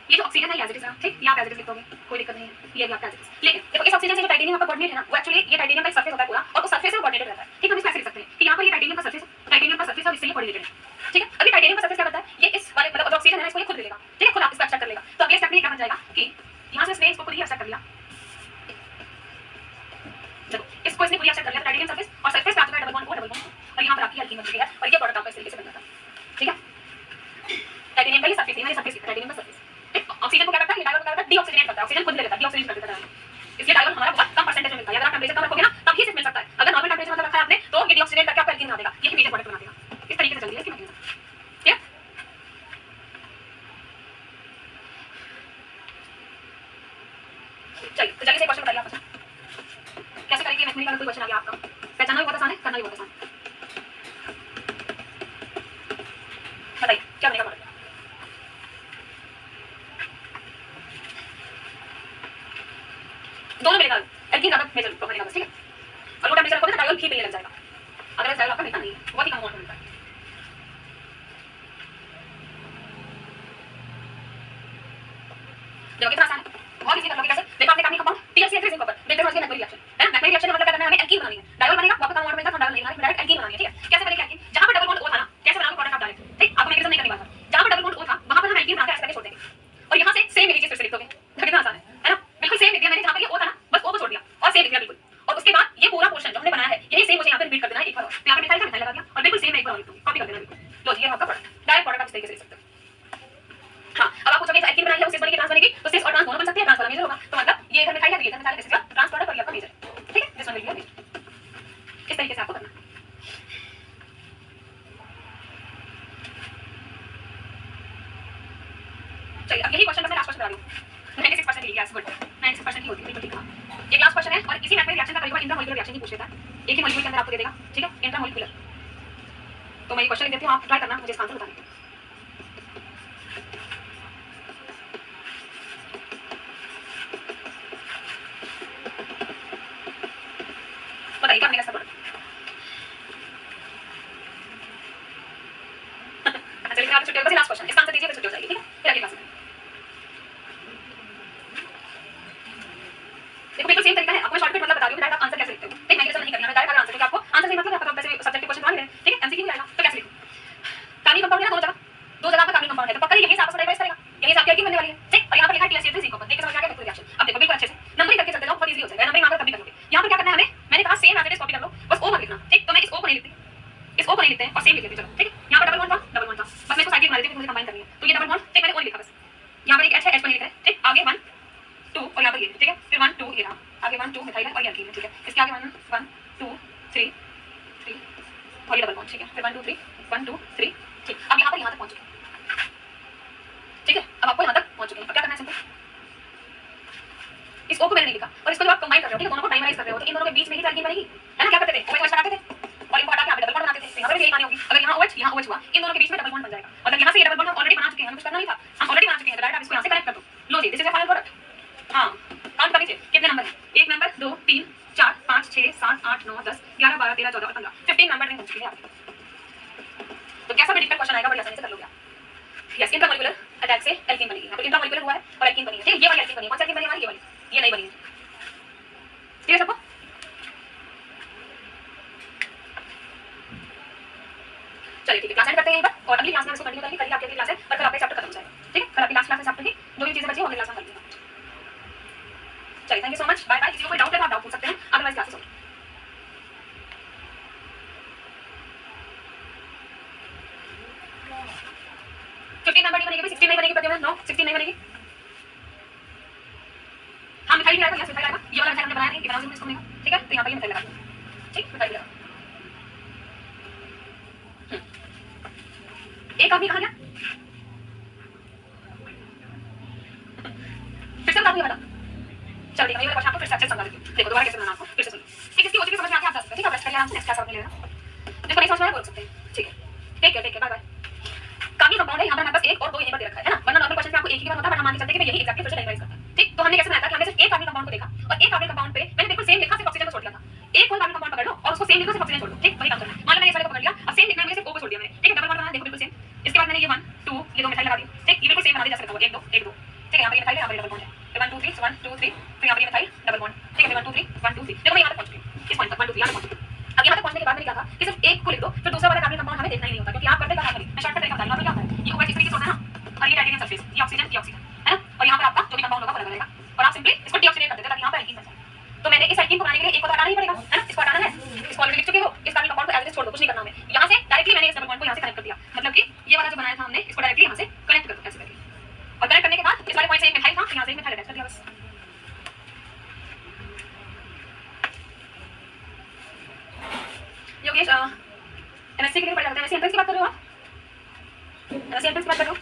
ये जो ऑक्सीजन है एज इट इज, ठीक? ये आप एज इट इज लिखोगे, कोई दिक्कत नहीं है, ये भी आपका एज इट इज। लेकिन देखो इस ऑक्सीजन से जो टाइटेनियम आपका कोऑर्डिनेट है ना, वो एक्चुअली ये टाइटेनियम का एक सरफेस होता है पूरा, और उस सरफेस से कोऑर्डिनेटेड रहता है, ठीक? हम इसको ऐसे लिख सकते हैं कि यहां पर ये टाइटेनियम का सरफेस और इससे ये कोऑर्डिनेटेड है, ठीक है? अभी टाइटेनियम का सरफेस क्या करता है, ये इस वाले मतलब जो ऑक्सीजन है ना इसको ये खुद ले लेगा, ठीक है? खुद आप इसको एक्सट्रैक्ट कर लेगा, तो अगले स्टेप में क्या बन जाएगा कि यहां से इसने इसको खुद ही एक्सट्रैक्ट कर लिया, देखो इसको इसने खुद ही एक्सट्रैक्ट कर लिया टाइटेनियम सरफेस, और सरफेस पे आ चुका है डबल बॉन्ड और यहां पर आपकी एल्कीन बन चुकी है, और ये प्रोडक्ट आपका इस तरीके से बन जाता है, ठीक है? टाइटेनियम का ये सरफेस है, ये सरफेस टाइटेनियम का सरफेस, ठीक? ऑक्सीजन को क्या करता है, ये डायोल क्या करता है, डीऑक्सीजनेट करता है, ऑक्सीजन खुद ले लेता है, डीऑक्सीजनेट कर देता है, इसलिए डायोल हमारा बहुत कम परसेंटेज में मिलता है। अगर आप टेंपरेचर कम रखोगे ना तब ही सिर्फ मिल सकता है, अगर नॉर्मल टेंपरेचर मतलब रखा है आपने तो ये डीऑक्सीजनेट करके आपको एल्कीन बना देगा, ये मेजर प्रोडक्ट बना देगा, इस तरीके से चलती है इसकी मैकेनिज्म, ठीक है? चलिए तो जल्दी से क्वेश्चन बताइए आप कैसे करेंगे मैकेनिकल, कोई क्वेश्चन आ गया आपका, पहचानना भी बहुत आसान है, करना भी बहुत आसान है, बताइए क्या बनेगा प्रोडक्ट, दोनों मिलेगा, एल्कीन ज्यादा मेजर बनेगा बस, ठीक है? और लो टेंपरेचर रखोगे तो डायोल भी मिलने लग जाएगा, अदरवाइज डायोल आपका मिलता नहीं है, बहुत ही कम अमाउंट में मिलता है। देखो कितना आसान है, बहुत इजी कर लोगे कैसे, देखो आपने carbon compound TiSiO3 zinc copper, देखते हो इसकी मैकेनिकल रिएक्शन है ना, मैकेनिकल रिएक्शन का मतलब क्या करना है, हमें एल्कीन बनानी है, डायोल बनेगा वापस कम अमाउंट में मिलता है, डायोल नहीं बनाना है, डायरेक्ट एल्कीन बनानी है, ठीक है? कैसे बनेगा एल्कीन, जहां पर डबल बॉन्ड O था ना, कैसे बनाओगे प्रोडक्ट आप डायरेक्ट, ठीक? आपको मैकेनिज्म नहीं करनी बात, जहां पर डबल बॉन्ड O था वहां पर हम एल्कीन बनाकर ऐसे करके छोड़ देंगे, और यहां से सेम यही चीज फिर से लिख दोगे, कितना आसान है ना? बिल्कुल सेम लिख दिया मैंने, जहां पर ये O था ना बस O को छोड़ दिया और सेम लिख दिया बिल्कुल, और उसके बाद ये पूरा पोर्शन जो हमने बनाया है यही सेम मुझे यहां पे रिपीट कर देना है एक बार और, तो यहां पे मिथाइल का मिथाइल लगा दिया और बिल्कुल सेम मैं एक बार और लिख दूंगी, कॉपी कर देना बिल्कुल, लो जी ये आपका प्रोडक्ट, डायरेक्ट प्रोडक्ट आप इस तरीके से लिख सकते हो। हां अब आप पूछोगे एल्कीन बनाई है उससे बनेगी ट्रांस बनेगी, तो सिस और ट्रांस दोनों बन सकते हैं, ट्रांस वाला मेजर होगा, तो मतलब ये इधर मिथाइल है ये इधर मिथाइल है, इसका ट्रांस प्रोडक्ट और ये आपका मेजर, ठीक है? This one will be major, इस तरीके से आपको करना है। चलिए अब यही क्वेश्चन बस मैं लास्ट क्वेश्चन बता रही हूं, 96% ठीक है, गुड 96% ही होती है, बिल्कुल ठीक है। एक लास्ट क्वेश्चन है और इसी मैथ में रिएक्शन का कभी-कभार इंट्रामोलिकुलर रिएक्शन ही पूछ लेता है। एक ही मॉलिक्यूल के अंदर आपको दे देगा, ठीक है? इंट्रामोलिकुलर। तो मैं ये क्वेश्चन लिख देती हूँ, आप ट्राई करना, मुझे इसका आंसर बताना। बताइए क्या बनेगा इसका प्रोडक्ट? चलिए आप छुट्टी हो, बस लास्ट क्वेश्चन, इसका आंसर दीजिए, फिर छुट्टी हो जाएगी, ठीक है? फिर अगली क्लास में। देखो बिल्कुल सेम तरीका है, आपको मैं शॉर्टकट मतलब बता रही हूँ, डायरेक्ट आप आंसर कैसे लिखते हो। ठीक, मैं ये नहीं करनी है, डायरेक्ट आंसर, क्योंकि आपको आंसर नहीं मतलब आपका वैसे सब्जेक्टिव क्वेश्चन मान रहे हैं, ठीक है? एमसीक्यू भी आएगा, तो कैसे लिखूं? कार्बनिक कंपाउंड है ना, दो जगह पे कार्बनिक कंपाउंड है, तो पक्का यही से आपस में डाइवर्स करेगा, यही से आपकी एल्कीन बनने वाली है, ठीक? और यहाँ पर लिखा है TSCH3 कॉपर, देख के समझ आ गया बिल्कुल रिएक्शन। अब देखो बिल्कुल अच्छे से नंबरिंग करके चलते जाओ, बहुत इजी हो जाएगा, नंबरिंग आकर तब भी करोगे। यहाँ पर क्या करना है हमें, मैंने कहा same as it is copy कर लो, बस ओ मत लिखना, ठीक? तो मैं इस ओ को नहीं लिखती, इस ओ को नहीं लिखते हैं और सेम लिख लेते, चलो ठीक है? यहाँ पर डबल बॉन्ड था, बस मैं इसको साइड में बना देती हूँ, मुझे कंबाइन करनी है, तो ये डबल बॉन्ड, ठीक, मैंने ओ लिखा बस। यहाँ पर एक H है, H को नहीं लिख रहे, ठीक? आगे 1 2 और यहाँ पर ये, ठीक है? फिर 1 2 ये रहा, आगे 1 2 मिथाइल है और ये एल्कीन है, ठीक है? इसके आगे 1 1 2 3 3 और ये डबल बॉन्ड, ठीक है? फिर 1 2 3 1 2 3, ठीक? अब यहाँ पर यहाँ तक पहुँच चुके हैं, ठीक है? अब आपको यहाँ तक पहुँच चुके हैं, अब क्या करना है सिंपल, इस ओ को मैंने नहीं लिखा और इसको जब आप कंबाइन कर रहे हो, ठीक है? दोनों को डाइमराइज कर रहे हो, तो इन दोनों के बीच में ही एल्कीन बनेगी, है ना? क्या करते थे, OH लगाते थे और इनको हटा के यहाँ पे डबल बॉन्ड बनाते थे, तो यहाँ पर भी यही कहानी होगी। अगर यहाँ OH यहाँ OH हुआ, इन दोनों के बीच में डबल बॉन्ड बन जाएगा, मतलब यहाँ से ये डबल बॉन्ड हम ऑलरेडी बना चुके हैं, हमें कुछ करना नहीं था, हम ऑलरेडी बना चुके हैं, तो डायरेक्ट आप इसको यहाँ से कनेक्ट कर दो। लो जी, this is the final product. हाँ, काउंट कर लीजिए कितने नंबर हैं, 1 नंबर 2 3 4 5 6 7 8 9 10 11 12 13 14 और 15 15 नंबर नहीं हो चुके हैं आपके। तो कैसा भी डिफिकल्ट क्वेश्चन आएगा बड़ी आसानी से कर लोगे आप। यस, इंट्रामोलिकुलर अटैक से एल्कीन बनेगी, यहाँ पर इंट्रामोलिकुलर हुआ है और एल्कीन बनी है, ठीक है? ये वाली एल्कीन बनी है, कौन सी एल्कीन बनी है हमारी, ये वाली, ये नहीं बनी है, ठीक है सबको? चलिए ठीक है, क्लास एंड करते हैं यहीं पर और अगली क्लास में इसको कंटिन्यू करेंगे, कल आपकी अगली क्लास है, पर कल आपका चैप्टर खत्म हो जाएगा, ठीक है? कल आपकी लास्ट क्लास है चैप्टर की, जो भी चीजें बची हैं अगली क्लास में कर लेंगे। चलिए, thank you so much, bye bye. किसी को कोई डाउट है तो आप डाउट पूछ सकते हैं, अदरवाइज क्लासेस होगी। 15 नंबर नहीं बनेगी भाई, 16 नहीं बनेगी, प्रतियों में नो 16 नहीं बनेगी। हाँ, मिठाई भी आएगा, यस मिठाई आएगा, ये वाला मिठाई हमने बनाया नहीं, ये बनाओ इसको बनेगा, ठीक है? तो यहाँ पर ये मिठाई लगा दूँ, ठीक? मिठाई लगा। एक आदमी कहाँ गया, फिर से बता दूँ ये वाला। चलो ठीक है, ये वाला क्वेश्चन आपको फिर से अच्छे से समझा देती हूँ, देखो दोबारा कैसे बनाना आपको फिर से सुनिए, ठीक? इसकी ओजी समझ में आके आप जा सकते हैं, ठीक है? आप रेस्ट करिए आराम से, नेक्स्ट क्लास में ले लेना, जिसको नहीं समझ में आया बोल सकते हैं, ठीक है? Take care, bye bye. कार्बनिक कंपाउंड है, यहाँ पर हमारे पास एक और दो यहीं पर दे रखा है ना, वरना नॉर्मल क्वेश्चन में आपको एक ही बार होता है, बट हम मान के चलते हैं कि मैं यही एग्जैक्टली फिर से डाइमराइज करता है, ठीक? तो हमने कैसे बनाया था कि हमने सिर्फ एक कार्बनिक कंपाउंड को देखा और एक कार्बनिक कंपाउंड पे मैंने बिल्कुल सेम लिखा, सिर्फ ऑक्सीजन को छोड़ दिया था। एक और कार्बनिक कंपाउंड पकड़ लो और उसको सेम लिखो, सिर्फ ऑक्सीजन छोड़ दो, ठीक? वही काम करना है। मान लो मैंने इस वाले को पकड़ लिया, अब सेम लिखना है मुझे, सिर्फ ओ को छोड़ दिया मैंने, ठीक है? डबल बॉन्ड बनाना, देखो बिल्कुल सेम। इसके बाद मैंने ये 1 2 ये दो मिथाइल लगा दी, ठीक? ये बिल्कुल सेम बना दिया जैसे रखा हुआ 1 2 1 2, ठीक है? यहाँ पे ये मिथाइल है, यहाँ पे डबल बॉन्ड है, फिर 1 2 3 1 2 3, फिर यहाँ पे ये मिथाइल डबल बॉन्ड, ठीक है? फिर 1 2 3 1 2 3, देखो मैं यहाँ तक पहुंच चुकी हूँ, इस पॉइंट तक 1 2 3 यहाँ तक पहुंच चुकी हूँ। अब यहाँ तक पहुंचने के बाद मैंने क्या कहा कि सिर्फ एक को लिख दो, फिर दूसरा वाला कार्बनिक कंपाउंड हमें देखना ही नहीं होता, क्योंकि आप करते क्या करें, मैं शॉर्टकट तरीका बता रही हूँ। क्या होता है, ये OH इस तरीके से होता है ना, और ये टाइटेनियम सल्फेट, ये ऑक्सीजन है ना, और यहाँ पर आपका जो भी कंपाउंड होगा वो अलग रहेगा, और आप सिंपली इसको डीऑक्सीनेट कर देते ताकि यहाँ पर एल्कीन बन जाए। तो मैंने इस एल्कीन को बनाने के लिए एक को तो हटाना ही पड़ेगा, है ना? इसको हटाना है, इसको ऑलरेडी लिख चुके हो, इस कार्बनिक कंपाउंड को एज इट इज छोड़ दो, कुछ नहीं करना हमें। यहाँ से डायरेक्टली मैंने इस डबल बॉन्ड को यहाँ से कनेक्ट कर दिया, मतलब कि ये वाला जो बनाया था हमने, इसको डायरेक्टली यहाँ से कनेक्ट कर दो ऐसे करके, और कनेक्ट करने के बाद इस वाले पॉइंट से एक मिथाइल था, यहाँ से एक मिथाइल अटैच कर दिया बस। योगेश एमएससी के लिए पढ़ रहे हो, एमएससी एंट्रेंस की बात कर रहे हो आप? एमएससी एंट्रेंस की बात कर रहे हो?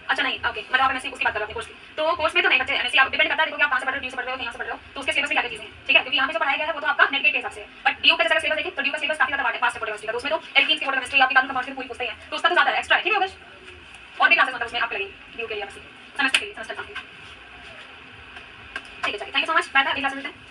अच्छा नहीं, ओके, मतलब आप एमएससी उसकी बात कर रहे हो अपने कोर्स की, तो कोर्स में तो नहीं बच्चे, एमएससी आप डिपेंड करता है, देखो कि आप कहाँ से पढ़ रहे हो, ड्यू से पढ़ रहे हो, यहाँ से पढ़ रहे हो, तो उसके सिलेबस में क्या क्या चीजें हैं, ठीक है? क्योंकि यहाँ पे जो पढ़ाया गया है वो तो आपका नेट के हिसाब से है, बट ड्यू का जैसा सिलेबस देखिए तो ड्यू का सिलेबस काफी ज्यादा फास्ट है केमिस्ट्री का, तो उसमें तो एल्कीन्स की केमिस्ट्री आपकी कार्बन कंपाउंड्स की पूरी पूछते हैं, तो उसका तो ज्यादा एक्स्ट्रा है, ठीक है योगेश? और भी क्लासेस मतलब उसमें आप लगेंगे ड्यू के लिए, एमएससी सेमेस्टर के लिए, सेमेस्टर का, ठीक है? चलिए, thank you so much, bye bye, अगली क्लास में मिलते हैं।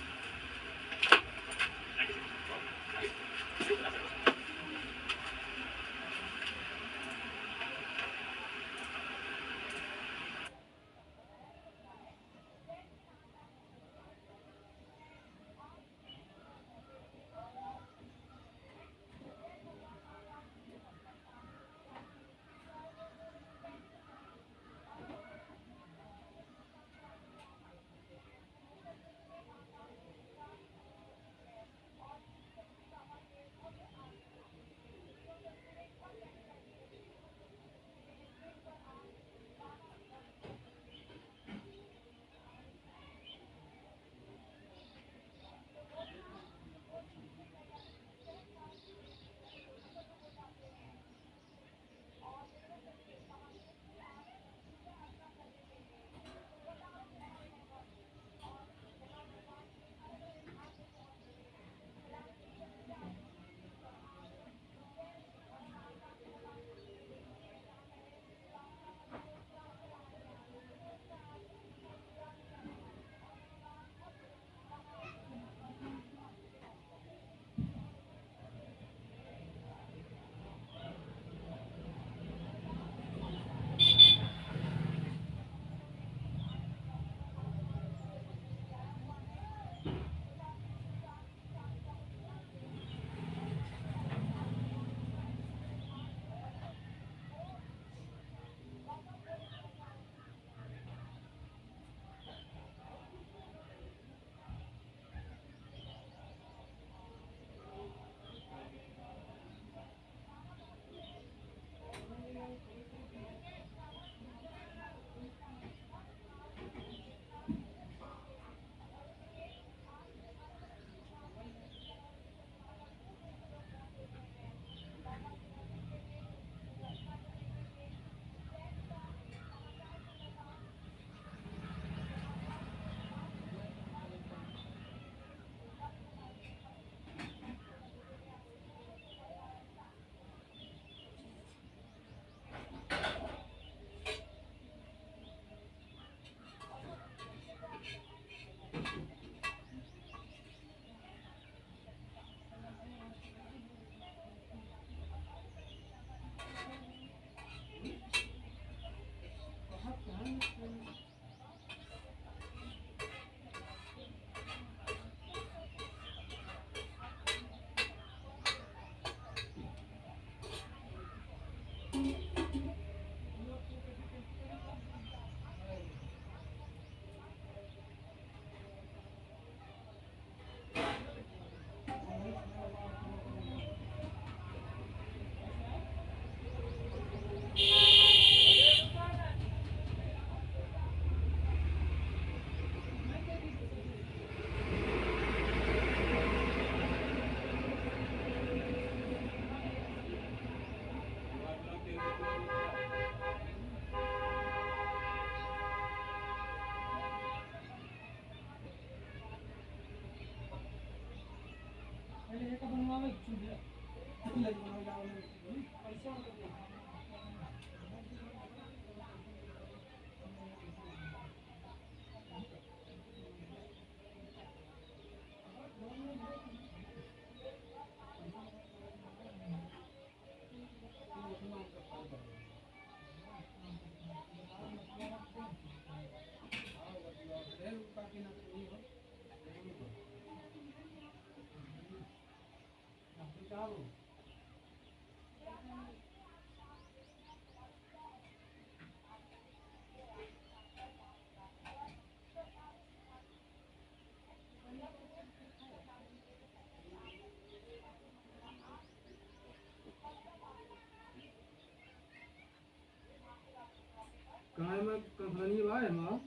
काय में कंफनी भाई मां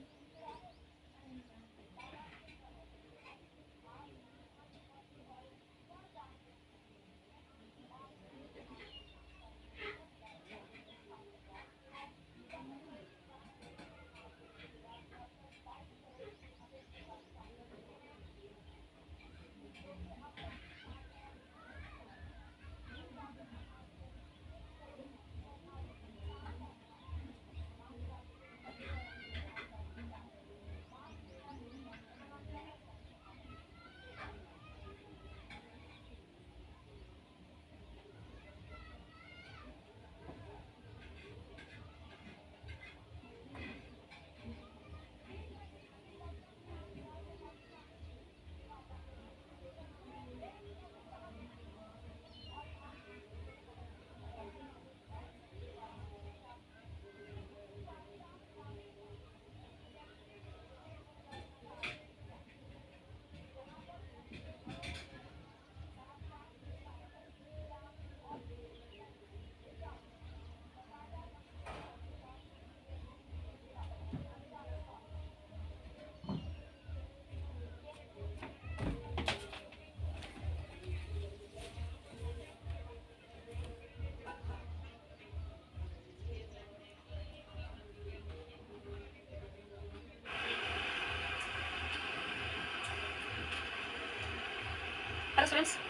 हेलो स्टूडेंट्स,